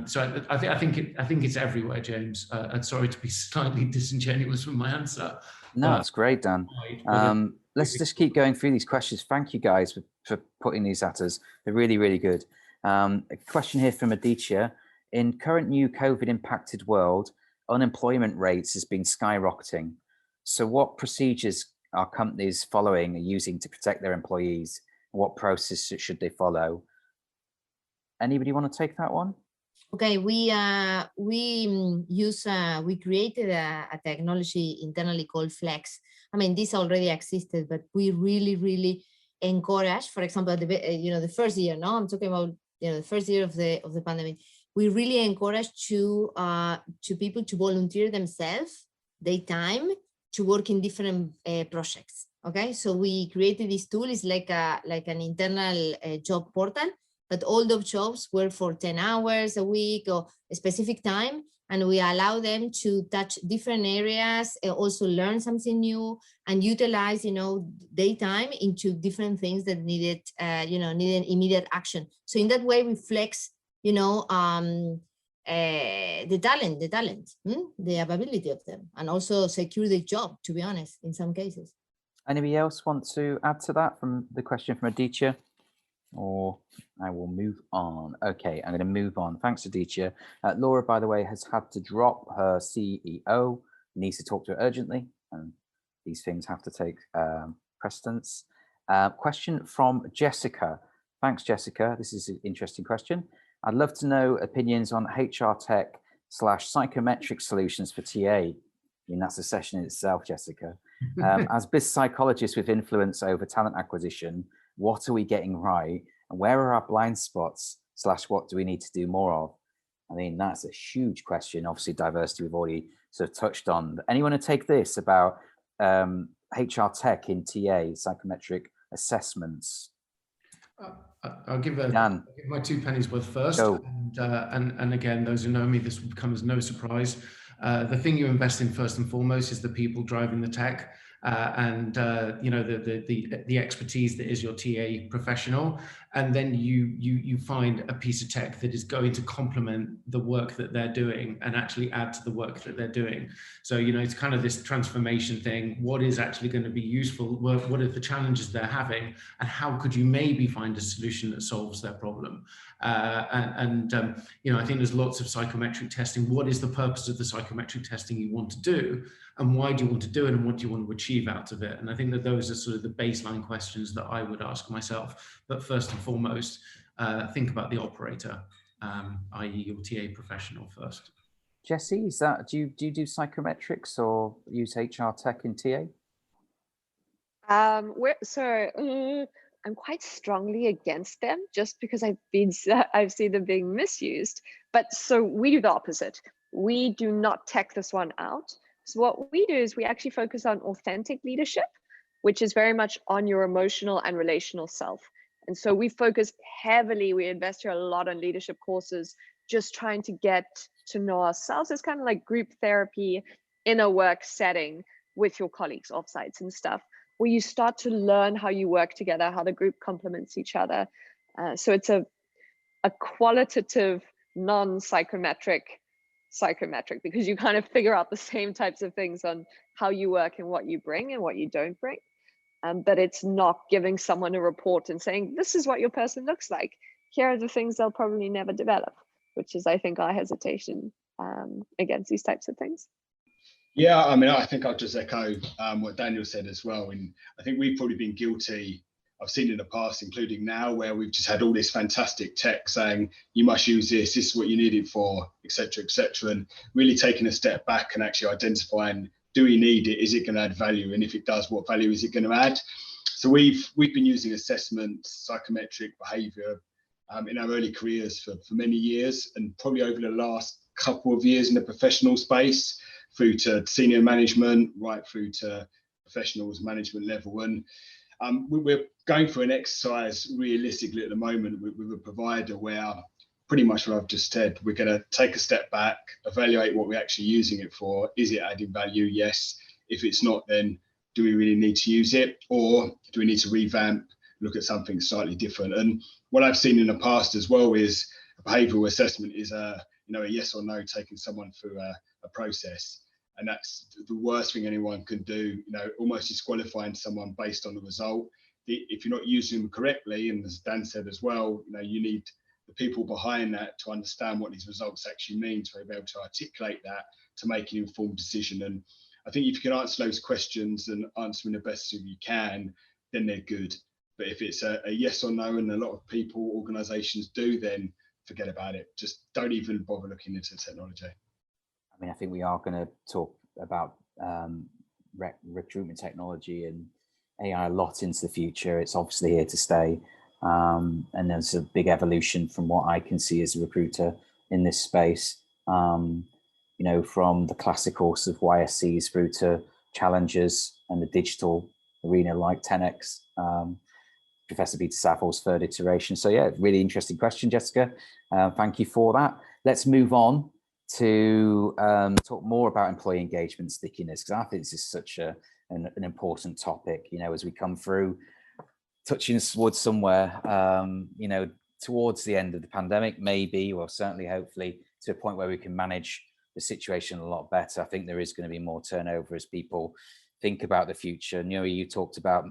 So I think it's everywhere, James. I'm sorry to be slightly disingenuous with my answer. No, that's great, Dan. Let's just keep going through these questions. Thank you guys for putting these at us. They're really, really good. A question here from Aditya. In current new COVID impacted world, unemployment rates has been skyrocketing. So what procedures are companies following or using to protect their employees? What process should they follow? Anybody want to take that one? Okay, we created a technology internally called Flex. I mean, this already existed, but we really encourage, for example, the first year. Now I'm talking about the first year of the pandemic. We really encourage to people to volunteer themselves, their time, to work in different projects. Okay, so we created this tool. It's like an internal job portal. But all those jobs were for 10 hours a week or a specific time. And we allow them to touch different areas, also learn something new and utilize, their time into different things that needed immediate action. So in that way, we flex, the talent, the availability of them, and also secure the job, to be honest, in some cases. Anybody else want to add to that from the question from Aditya? Or I will move on. Okay, I'm going to move on. Thanks, Aditya. Laura, by the way, has had to drop her CEO, needs to talk to her urgently, and these things have to take precedence. Question from Jessica. Thanks, Jessica. This is an interesting question. I'd love to know opinions on HR tech / psychometric solutions for TA. I mean, that's a session in itself, Jessica. As business psychologists with influence over talent acquisition, what are we getting right? And where are our blind spots / what do we need to do more of? I mean, that's a huge question. Obviously, diversity we've already sort of touched on. Anyone to take this about HR tech in TA, psychometric assessments? I'll give my 2 pennies worth first. And again, those who know me, this will come as no surprise. The thing you invest in first and foremost is the people driving the tech. The expertise that is your TA professional, and then you find a piece of tech that is going to complement the work that they're doing and actually add to the work that they're doing. So it's kind of this transformation thing. What is actually going to be useful? What are the challenges they're having, and how could you maybe find a solution that solves their problem? I think there's lots of psychometric testing. What is the purpose of the psychometric testing you want to do? And why do you want to do it, and what do you want to achieve out of it? And I think that those are sort of the baseline questions that I would ask myself. But first and foremost, think about the operator, i.e. your TA professional first. Jessie, is that, do you do psychometrics or use HR tech in TA? I'm quite strongly against them, just because I've seen them being misused. But so we do the opposite. We do not tech this one out. So what we do is we actually focus on authentic leadership, which is very much on your emotional and relational self. And so we focus heavily, we invest here a lot on leadership courses, just trying to get to know ourselves. It's kind of like group therapy in a work setting with your colleagues, offsites and stuff, where you start to learn how you work together, how the group complements each other. So it's a qualitative, non-psychometric psychometric, because you kind of figure out the same types of things on how you work and what you bring and what you don't bring. But it's not giving someone a report and saying, this is what your person looks like. Here are the things they'll probably never develop, which is, I think, our hesitation against these types of things. Yeah, I mean, I think I'll just echo what Daniel said as well. And I think we've probably been guilty, I've seen in the past, including now, where we've just had all this fantastic tech saying, you must use this is what you need it for, etc., and really taking a step back and actually identifying, do we need it? Is it going to add value? And if it does, what value is it going to add? So we've been using assessment, psychometric behavior in our early careers for many years, and probably over the last couple of years in the professional space, through to senior management, right through to professionals management level. And we're going through an exercise realistically at the moment with a provider where pretty much what I've just said. We're going to take a step back, evaluate what we're actually using it for. Is it adding value? Yes. If it's not, then do we really need to use it, or do we need to revamp, look at something slightly different? And what I've seen in the past as well is a behavioural assessment is a yes or no, taking someone through a process. And that's the worst thing anyone can do, almost disqualifying someone based on the result. If you're not using them correctly, and as Dan said as well, you need the people behind that to understand what these results actually mean, to be able to articulate that, to make an informed decision. And I think if you can answer those questions and answer them the best you can, then they're good. But if it's a yes or no, and a lot of people, organisations do, then forget about it. Just don't even bother looking into technology. I mean, I think we are going to talk about recruitment technology and AI a lot into the future. It's obviously here to stay. And there's a big evolution from what I can see as a recruiter in this space. From the classical sort of YSCs through to challengers and the digital arena like 10X, Professor Peter Savile's third iteration. So yeah, really interesting question, Jessica. Thank you for that. Let's move on to talk more about employee engagement stickiness, because I think this is such an important topic, as we come through, touching towards somewhere, towards the end of the pandemic, maybe, or certainly, hopefully, to a point where we can manage the situation a lot better. I think there is going to be more turnover as people think about the future. Nuria, you talked about,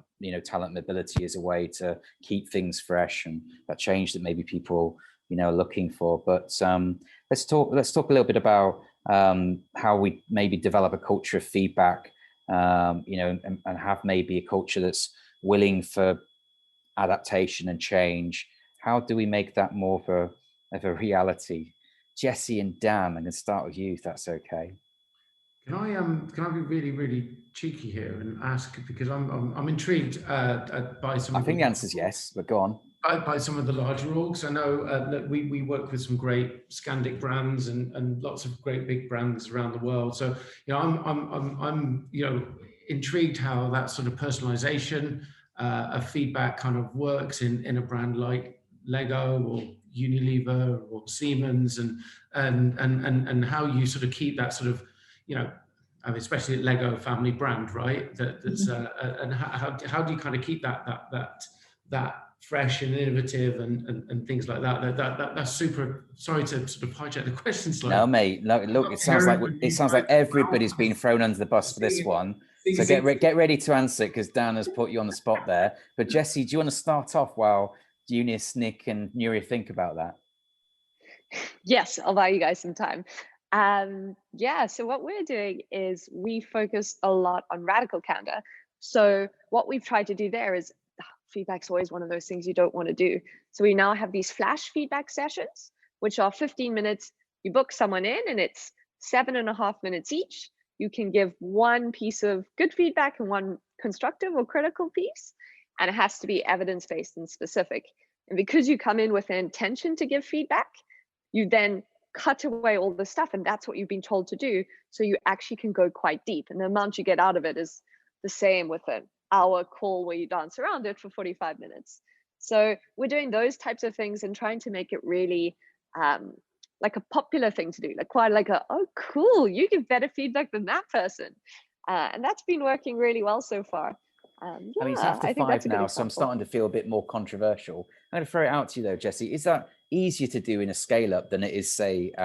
talent mobility as a way to keep things fresh and that change that maybe people, are looking for. But let's talk a little bit about how we maybe develop a culture of feedback, and have maybe a culture that's willing for adaptation and change. How do we make that more of a reality? Jessie and Dan, I'm going to start with you, if that's okay. Can I be really, really cheeky here and ask, because I'm intrigued by some. I think the answer is yes, but go on. By some of the larger orgs. I know that we work with some great Scandic brands and lots of great big brands around the world. So I'm intrigued how that sort of personalization of feedback kind of works in a brand like Lego or Unilever or Siemens, and how you sort of keep that sort of, especially at Lego family brand, right? That's and how do you kind of keep that fresh and innovative and things like that? That's super. Sorry to sort of hijack the question slightly. No, mate. Look, it sounds like everybody's been thrown under the bus for this one. So get ready to answer it, because Dan has put you on the spot there. But Jessie, do you want to start off while Eunice, Nick, and Nuria think about that? Yes, I'll buy you guys some time. So what we're doing is we focus a lot on radical candor. So what we've tried to do there is, feedback's always one of those things you don't want to do. So we now have these flash feedback sessions, which are 15 minutes. You book someone in and it's 7.5 minutes each. You can give one piece of good feedback and one constructive or critical piece, and it has to be evidence-based and specific. And because you come in with the intention to give feedback, you then cut away all the stuff, and that's what you've been told to do. So you actually can go quite deep, and the amount you get out of it is the same with an hour call where you dance around it for 45 minutes. So we're doing those types of things and trying to make it really like a popular thing to do, like quite like oh cool, you give better feedback than that person, and that's been working really well so far. I mean, it's after 5 now, so I'm starting to feel a bit more controversial. I'm going to throw it out to you though, Jessie. Is that easier to do in a scale up than it is, say, say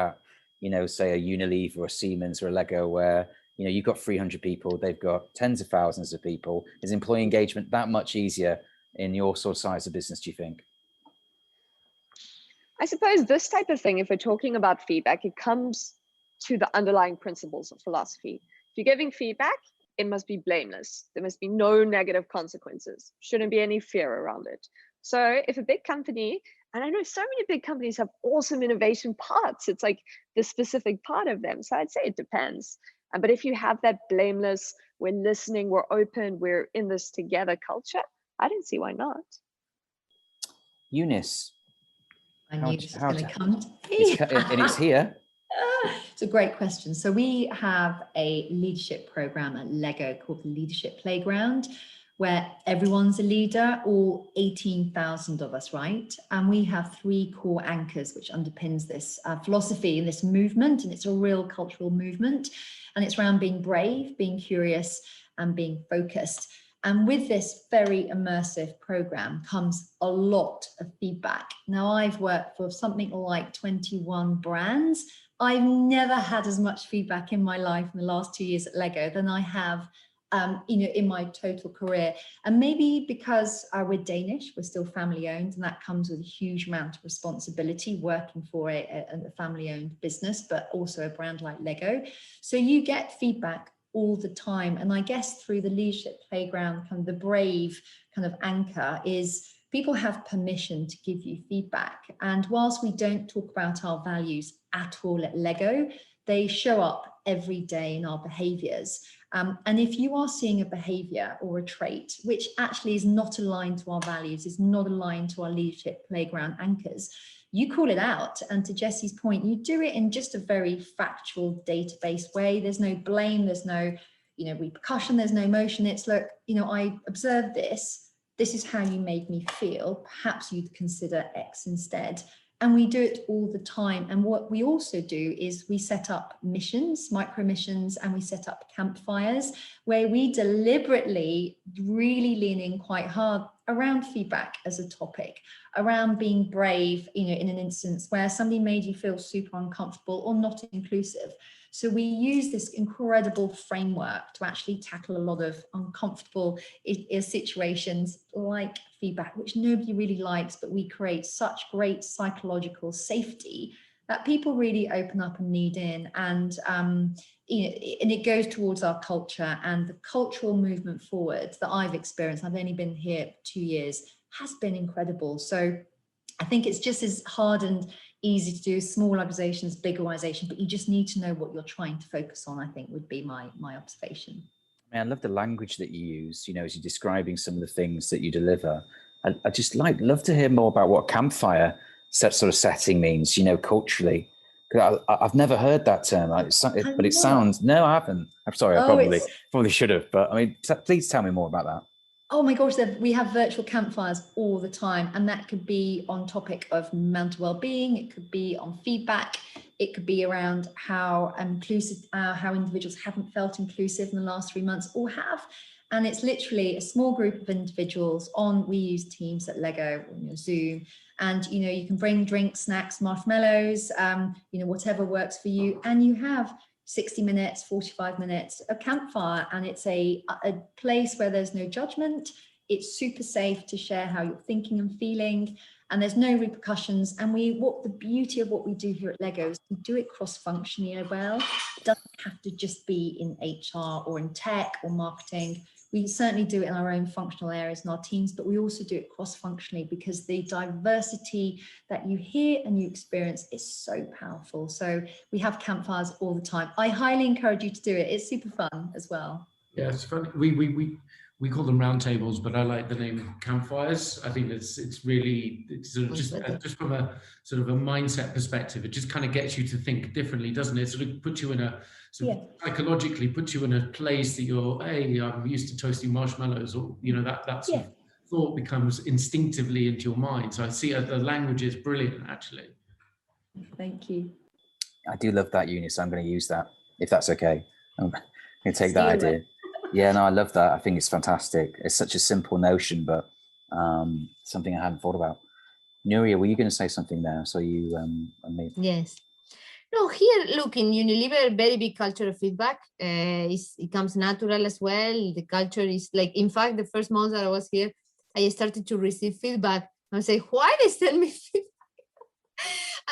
a Unilever or a Siemens or a Lego, where you've got 300 people, they've got tens of thousands of people? Is employee engagement that much easier in your sort of size of business, do you think? I suppose this type of thing, if we're talking about feedback, it comes to the underlying principles of philosophy. If you're giving feedback, it must be blameless. There must be no negative consequences. Shouldn't be any fear around it. So if a big company, and I know so many big companies have awesome innovation parts, it's like the specific part of them. So I'd say it depends. But if you have that blameless, we're listening, we're open, we're in this together culture, I don't see why not. Eunice. I knew this was going to come to me. And it's here. It's a great question. So we have a leadership program at Lego called the Leadership Playground, where everyone's a leader, all 18,000 of us, right? And we have 3 core anchors which underpins this philosophy and this movement, and it's a real cultural movement, and it's around being brave, being curious, and being focused. And with this very immersive program comes a lot of feedback. Now, I've worked for something like 21 brands. I've never had as much feedback in my life in the last 2 years at Lego than I have in my total career. And maybe because we're Danish, we're still family owned, and that comes with a huge amount of responsibility working for a family owned business, but also a brand like Lego. So you get feedback all the time. And I guess through the leadership playground, kind of the brave kind of anchor is people have permission to give you feedback. And whilst we don't talk about our values at all at Lego, they show up every day in our behaviors. And if you are seeing a behavior or a trait which actually is not aligned to our values, is not aligned to our leadership playground anchors, you call it out. And to Jessie's point, you do it in just a very factual database way. There's no blame, there's no, repercussion, there's no emotion. It's look, I observed this. This is how you made me feel. Perhaps you'd consider X instead. And we do it all the time. And what we also do is we set up missions, micro missions, and we set up campfires where we deliberately really lean in quite hard around feedback as a topic, around being brave, in an instance where somebody made you feel super uncomfortable or not inclusive. So we use this incredible framework to actually tackle a lot of uncomfortable situations like feedback, which nobody really likes, but we create such great psychological safety that people really open up and lead in. And and it goes towards our culture, and the cultural movement forward that I've experienced, I've only been here 2 years, has been incredible. So I think it's just as hard and easy to do small organizations, big organization, but you just need to know what you're trying to focus on, I think would be my observation. I love the language that you use, as you're describing some of the things that you deliver. I just love to hear more about what campfire sort of setting means, culturally. I've never heard that term, but it sounds, no, I haven't. I'm sorry, I probably should have, but please tell me more about that. Oh my gosh, we have virtual campfires all the time, and that could be on topic of mental well-being, it could be on feedback, it could be around how inclusive, how individuals haven't felt inclusive in the last 3 months or have. And it's literally a small group of individuals we use Teams at Lego, Zoom, and you can bring drinks, snacks, marshmallows, whatever works for you, and you have 60 minutes, 45 minutes, a campfire, and it's a place where there's no judgment. It's super safe to share how you're thinking and feeling, and there's no repercussions. And the beauty of what we do here at Lego is we do it cross-functionally well. It doesn't have to just be in HR or in tech or marketing. We certainly do it in our own functional areas in our teams, but we also do it cross-functionally because the diversity that you hear and you experience is so powerful. So we have campfires all the time. I highly encourage you to do it. It's super fun as well. Yeah, it's fun. We call them roundtables, but I like the name campfires. I think it's sort of just from a sort of a mindset perspective, it just kind of gets you to think differently, doesn't it? Sort of puts you in a psychologically puts you in a place that I'm used to toasting marshmallows, or that sort of thought becomes instinctively into your mind. So I see the language is brilliant, actually. Thank you. I do love that, Eunice. I'm going to use that if that's okay. I'm going to take that idea. Yeah, no, I love that. I think it's fantastic. It's such a simple notion, but something I hadn't thought about. Nuria, were you going to say something there? So you and me. Yes. No, here, look, in Unilever, very big culture of feedback. It comes natural as well. The culture is like, in fact, the first month that I was here, I started to receive feedback. I was like, why they send me feedback?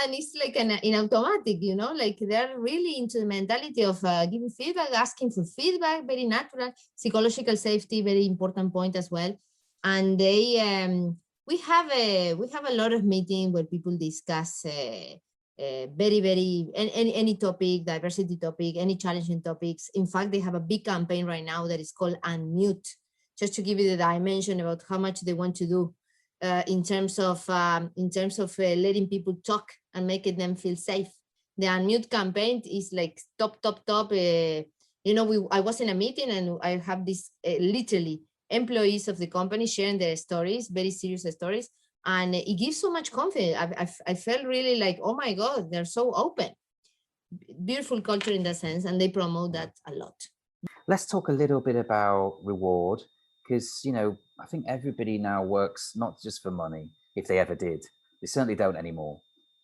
And it's like in automatic, like they're really into the mentality of giving feedback, asking for feedback, very natural. Psychological safety, very important point as well. And we have a lot of meetings where people discuss any topic, diversity topic, any challenging topics. In fact, they have a big campaign right now that is called Unmute, just to give you the dimension about how much they want to do. In terms of letting people talk and making them feel safe. The Unmute campaign is like top. I was in a meeting and I have this literally employees of the company sharing their stories, very serious stories. And it gives so much confidence. I felt really like, oh my God, they're so open. Beautiful culture in that sense, and they promote that a lot. Let's talk a little bit about reward, because, you know, I think everybody now works not just for money, if they ever did. They certainly don't anymore.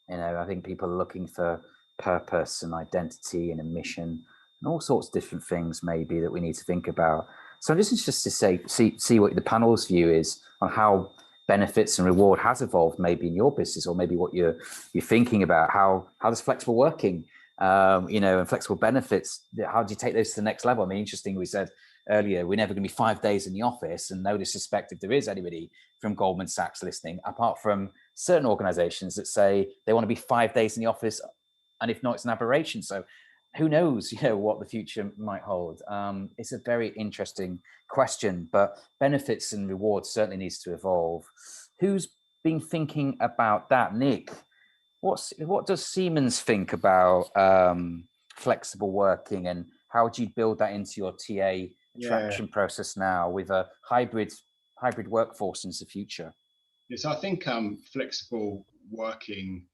You know, I think people are looking for purpose and identity and a mission and all sorts of different things maybe that we need to think about. So I'm just interested to see what the panel's view is on how benefits and reward has evolved maybe in your business, or maybe what you're thinking about. How does flexible working, you know, and flexible benefits, how do you take those to the next level? I mean, interesting, we said earlier, we're never going to be 5 days in the office, and no disrespect if there is anybody from Goldman Sachs listening, apart from certain organizations that say they want to be 5 days in the office, and if not, it's an aberration. So who knows, you know, what the future might hold. It's a very interesting question, but benefits and rewards certainly needs to evolve. Who's been thinking about that? Nick, what does Siemens think about flexible working, and how do you build that into your TA attraction process now with a hybrid workforce into the future? Yes, I think flexible working,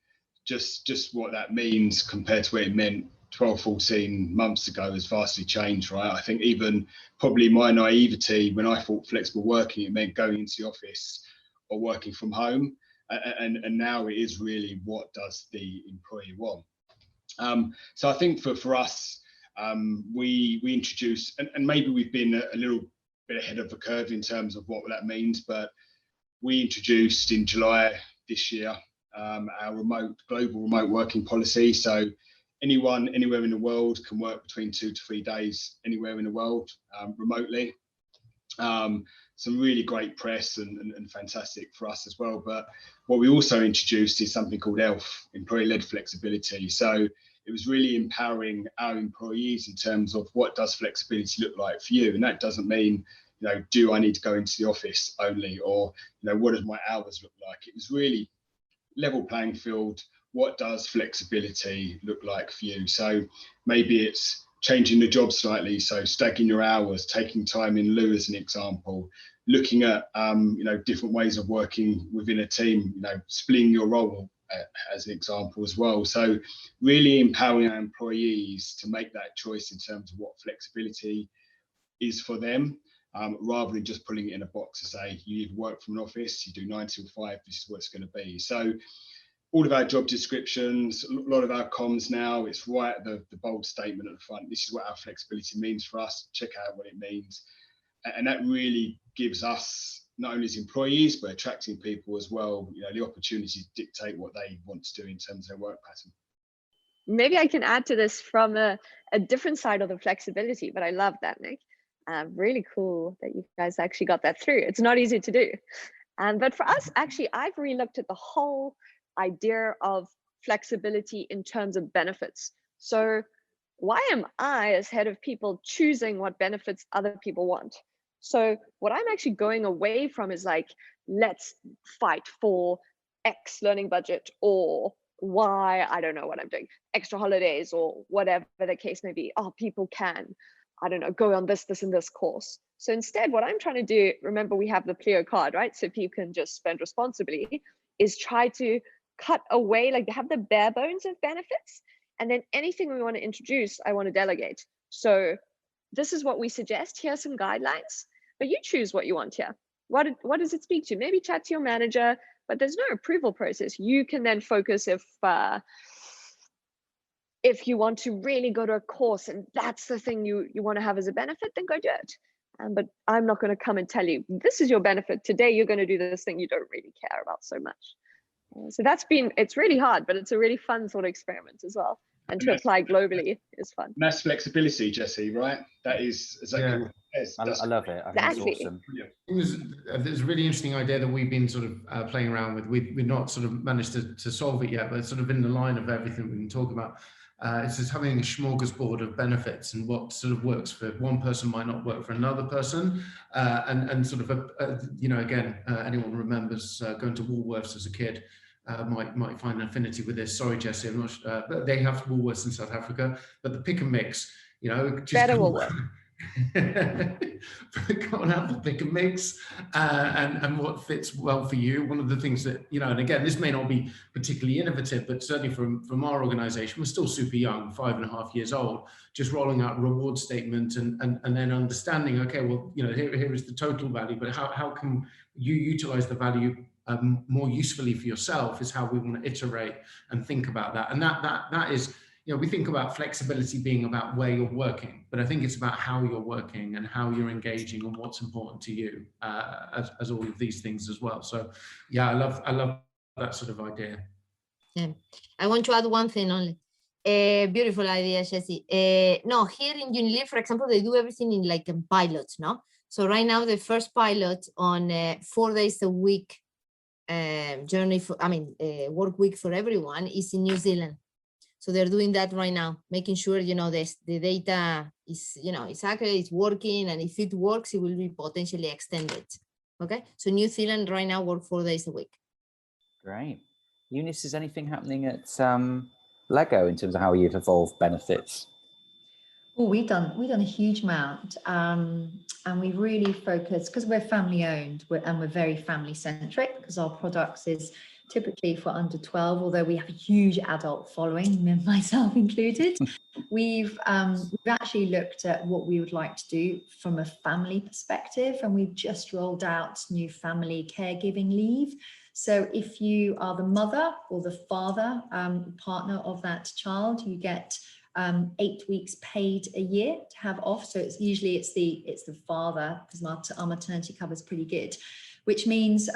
just what that means compared to what it meant 12, 14 months ago has vastly changed, right? I think even probably my naivety when I thought flexible working, it meant going into the office or working from home. And now it is really, what does the employee want? So I think for us, we introduced, and maybe we've been a little bit ahead of the curve in terms of what that means, but we introduced in July this year our global remote working policy. So anyone, anywhere in the world can work between 2 to 3 days anywhere in the world remotely. Some really great press and fantastic for us as well. But what we also introduced is something called ELF, employee-led flexibility. So it was really empowering our employees in terms of what does flexibility look like for you. And that doesn't mean, you know, do I need to go into the office only, or, you know, what does my hours look like? It was really level playing field. What does flexibility look like for you? So maybe it's changing the job slightly, so stacking your hours, taking time in lieu as an example, looking at you know, different ways of working within a team, you know, splitting your role as an example as well. So really empowering our employees to make that choice in terms of what flexibility is for them, rather than just putting it in a box to say you either work from an office, you do 9 till 5, this is what it's going to be. So all of our job descriptions, a lot of our comms now, it's right at the bold statement at the front. This is what our flexibility means for us. Check out what it means. And that really gives us, not only as employees, but attracting people as well, you know, the opportunity to dictate what they want to do in terms of their work pattern. Maybe I can add to this from a different side of the flexibility, but I love that, Nick. Really cool that you guys actually got that through. It's not easy to do. But for us, actually, I've re-looked at the whole idea of flexibility in terms of benefits. So why am I, as head of people, choosing what benefits other people want? So what I'm actually going away from is like, let's fight for X learning budget, or Y, I don't know what I'm doing, extra holidays, or whatever the case may be. Oh, people can, I don't know, go on this and this course. So instead, what I'm trying to do, remember we have the Pleo card, right? So people can just spend responsibly, is try to cut away, like they have the bare bones of benefits, and then anything we want to introduce, I want to delegate. So this is what we suggest. Here are some guidelines, but you choose what you want here. What does it speak to? Maybe chat to your manager, but there's no approval process. You can then focus if you want to really go to a course and that's the thing you want to have as a benefit, then go do it. But I'm not going to come and tell you, this is your benefit. Today, you're going to do this thing you don't really care about so much. So it's really hard, but it's a really fun sort of experiment as well. And to apply globally is fun. Mass flexibility, Jessie, right? That is exactly what it is. I love it. I think it's awesome. There's a really interesting idea that we've been sort of playing around with. We've not sort of managed to solve it yet, but it's sort of in the line of everything we can talk about. It's just having a smorgasbord of benefits, and what sort of works for one person might not work for another person. And sort of, you know, again, anyone remembers going to Woolworths as a kid, might find an affinity with this. Sorry, Jessie, I'm not sure, but they have Woolworths in South Africa, but the pick and mix, you know, just better Woolworths. go and have the pick and mix and what fits well for you. One of the things that, you know, and again, this may not be particularly innovative, but certainly from our organization, we're still super young, 5.5 years old, just rolling out a reward statement and then understanding, okay, well, you know, here is the total value, but how can you utilize the value more usefully for yourself is how we want to iterate and think about that. And that is, you know, we think about flexibility being about where you're working, but I think it's about how you're working and how you're engaging and what's important to you as all of these things as well. So yeah, I love that sort of idea. Yeah, I want to add one thing only. Beautiful idea, Jessie. No, here in Unilever, for example, they do everything in like a pilot, no? So right now, the first pilot on 4 days a week work week for everyone is in New Zealand. So they're doing that right now, making sure, you know, the data is, you know, it's accurate, it's working, and if it works, it will be potentially extended. Okay, so New Zealand right now work 4 days a week. Great. Eunice, is anything happening at Lego in terms of how you've evolved benefits? Well, we've done a huge amount, and we really focus, because we're family owned and we're very family centric, because our products is typically for under 12, although we have a huge adult following, myself included. We've actually looked at what we would like to do from a family perspective, and we've just rolled out new family caregiving leave. So if you are the mother or the father, partner of that child, you get 8 weeks paid a year to have off. So it's usually it's the father, because our maternity cover is pretty good, which means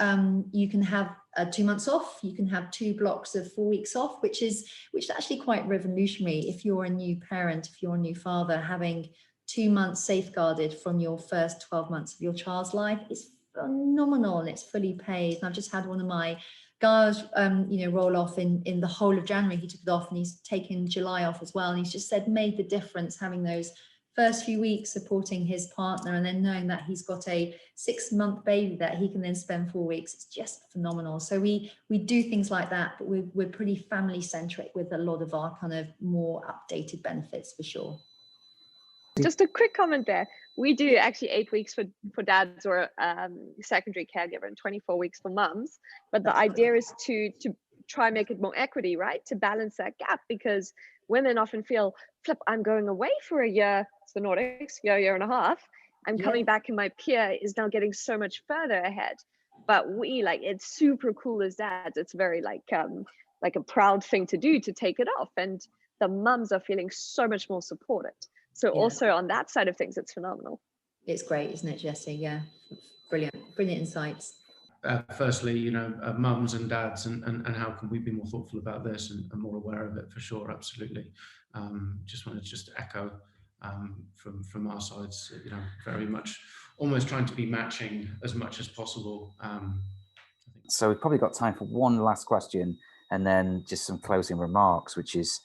you can have 2 months off, you can have 2 blocks of 4 weeks off, which is actually quite revolutionary. If you're a new parent, if you're a new father, having 2 months safeguarded from your first 12 months of your child's life is phenomenal, and it's fully paid. And I've just had one of my guys, roll off in the whole of January. He took it off, and he's taken July off as well. And he's just said made the difference having those first few weeks supporting his partner, and then knowing that he's got a 6-month baby that he can then spend 4 weeks. It's just phenomenal. So we do things like that, but we're pretty family centric with a lot of our kind of more updated benefits for sure. Just a quick comment there. We do actually 8 weeks for dads or secondary caregiver and 24 weeks for mums. But the idea is to try and make it more equity, right? To balance that gap, because women often feel, flip, I'm going away for a year. It's the Nordics, year and a half. I'm coming back and my peer is now getting so much further ahead. But we it's super cool as dads. It's very like a proud thing to do, to take it off. And the mums are feeling so much more supported. So also on that side of things, it's phenomenal. It's great, isn't it, Jessie? Yeah, brilliant insights. Firstly, mums and dads, and how can we be more thoughtful about this and more aware of it, for sure, absolutely. Just wanted to echo from our sides, very much almost trying to be matching as much as possible. So we've probably got time for one last question, and then just some closing remarks, which is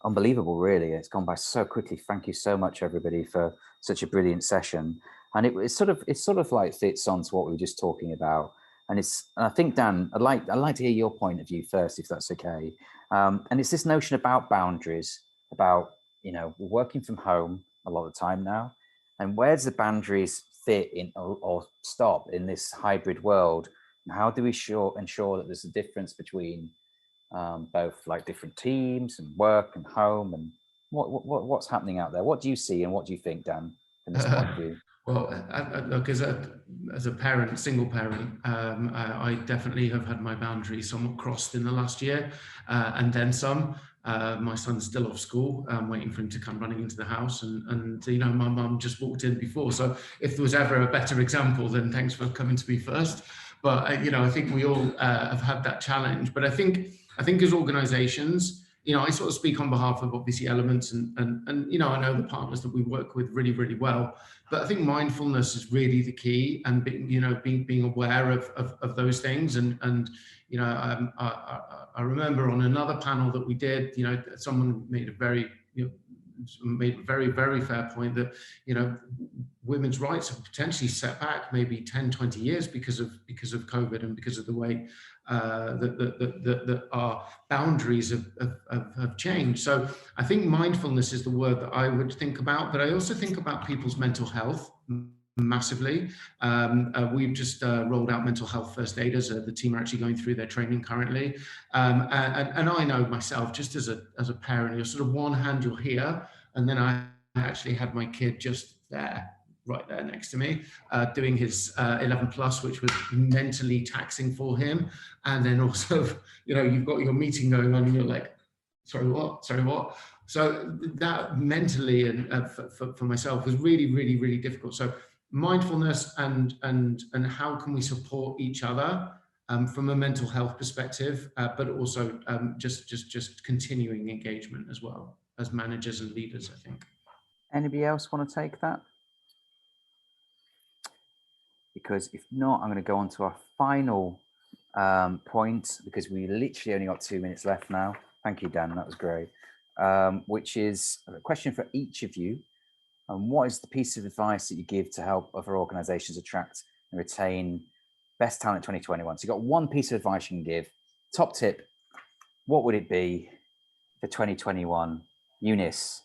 unbelievable, really. It's gone by so quickly. Thank you so much, everybody, for such a brilliant session. And it sort of like fits on to what we were just talking about. And I think, Dan, I'd like to hear your point of view first, if that's okay. And it's this notion about boundaries, about we're working from home a lot of the time now, and where does the boundaries fit in or stop in this hybrid world? And how do we ensure that there's a difference between both like different teams and work and home, and what's happening out there? What do you see and what do you think, Dan, from this point of view? Well, look, as a parent, single parent, I definitely have had my boundaries somewhat crossed in the last year, and then some. My son's still off school. I'm waiting for him to come running into the house, and my mum just walked in before. So if there was ever a better example, then thanks for coming to me first. But I think we all have had that challenge. But I think as organisations, I sort of speak on behalf of obviously Elements, and I know the partners that we work with really, really well. But I think mindfulness is really the key, and being aware of those things. And I remember on another panel that we did, someone made a very very fair point that women's rights have potentially set back maybe 10-20 years because of COVID, and because of the way that our boundaries have changed. So I think mindfulness is the word that I would think about, but I also think about people's mental health massively. We've just rolled out mental health first aiders. The team are actually going through their training currently. And I know myself, just as a parent, you're sort of one hand you're here, and then I actually had my kid just there, right there next to me, doing his 11 plus, which was mentally taxing for him. And then also, you know, you've got your meeting going on and you're like, sorry, what? So that mentally and for myself was really, really, really difficult. So mindfulness and how can we support each other from a mental health perspective, but also just continuing engagement as well as managers and leaders, I think. Anybody else want to take that? Because if not, I'm going to go on to our final point, because we literally only got 2 minutes left now. Thank you, Dan, that was great. Which is a question for each of you. And what is the piece of advice that you give to help other organizations attract and retain best talent 2021? So you've got one piece of advice you can give. Top tip, what would it be for 2021? Eunice.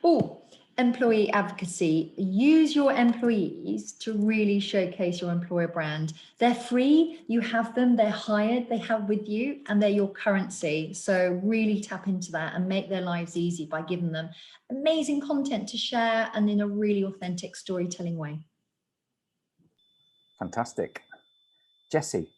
Oh, employee advocacy. Use your employees to really showcase your employer brand. They're free, you have them, they're hired, they have with you, and they're your currency. So really tap into that and make their lives easy by giving them amazing content to share and in a really authentic storytelling way. Fantastic. Jessie.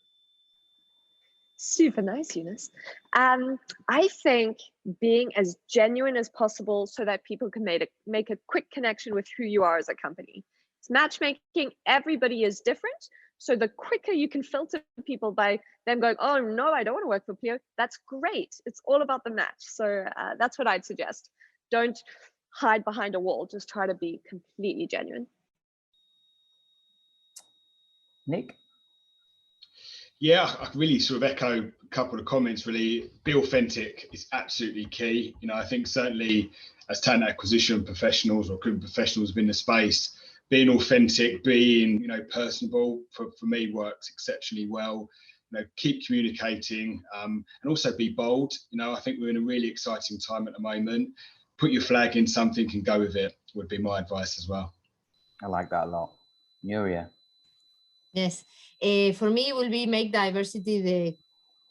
Super nice, Eunice. I think being as genuine as possible so that people can make a quick connection with who you are as a company. It's matchmaking, everybody is different. So the quicker you can filter people by them going, oh no, I don't want to work for Pleo, that's great. It's all about the match. So that's what I'd suggest. Don't hide behind a wall, just try to be completely genuine. Nick? Yeah, I really sort of echo a couple of comments, really. Be authentic is absolutely key. You know, I think certainly as talent acquisition professionals or recruitment professionals within the space, being authentic, being, you know, personable for me works exceptionally well. You know, keep communicating and also be bold. You know, I think we're in a really exciting time at the moment. Put your flag in something and go with it would be my advice as well. I like that a lot. Nuria. Yes, for me, it will be make diversity the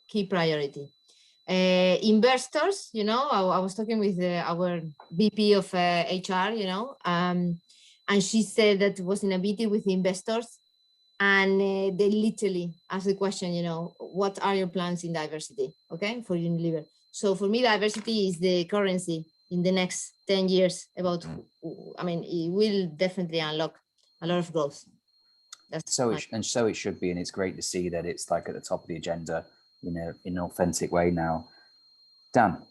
key priority. Investors, you know, I was talking with our VP of HR, you know, and she said that was in a meeting with investors, and they literally asked the question, you know, what are your plans in diversity, okay, for Unilever? So for me, diversity is the currency in the next 10 years about, I mean, it will definitely unlock a lot of growth. So it should be, and it's great to see that it's like at the top of the agenda, you know, in an authentic way now. Dan.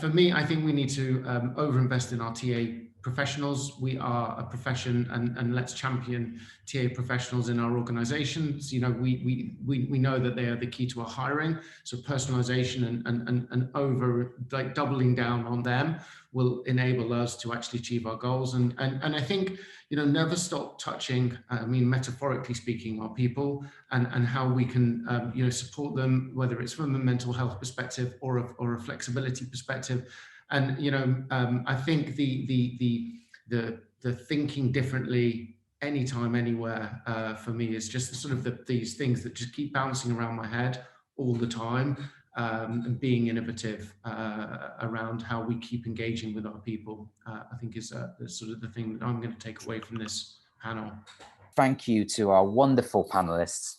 For me, I think we need to overinvest in our TA professionals. We are a profession, and let's champion TA professionals in our organizations. You know, we know that they are the key to our hiring. So personalization and over like doubling down on them will enable us to actually achieve our goals. And I think, you know, never stop touching, I mean, metaphorically speaking, our people and how we can, you know, support them, whether it's from a mental health perspective or a flexibility perspective. And, you know, I think the thinking differently anytime, anywhere for me is just sort of these things that just keep bouncing around my head all the time. And being innovative around how we keep engaging with our people, I think is sort of the thing that I'm going to take away from this panel. Thank you to our wonderful panelists.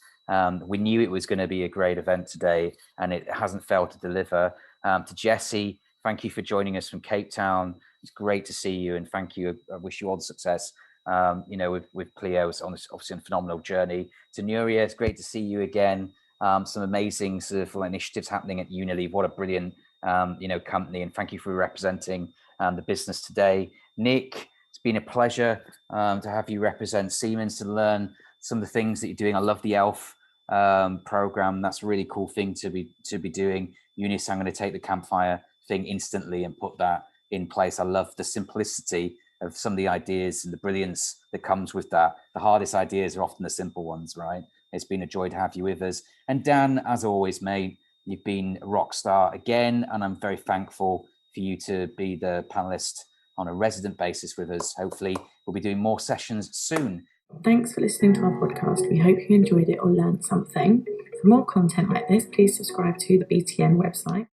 We knew it was going to be a great event today, and it hasn't failed to deliver. To Jessie, thank you for joining us from Cape Town. It's great to see you, and thank you. I wish you all the success. You know, with Pleo, it's obviously a phenomenal journey. To Nuria, it's great to see you again. Some amazing sort of initiatives happening at Unilever. What a brilliant, you know, company, and thank you for representing the business today. Nick, it's been a pleasure to have you represent Siemens, to learn some of the things that you're doing. I love the ELF program. That's a really cool thing to be doing. Eunice, I'm going to take the campfire thing instantly and put that in place. I love the simplicity of some of the ideas and the brilliance that comes with that. The hardest ideas are often the simple ones, right? It's been a joy to have you with us. And Dan, as always, mate, you've been a rock star again, and I'm very thankful for you to be the panelist on a resident basis with us. Hopefully, we'll be doing more sessions soon. Thanks for listening to our podcast. We hope you enjoyed it or learned something. For more content like this, please subscribe to the BTN website.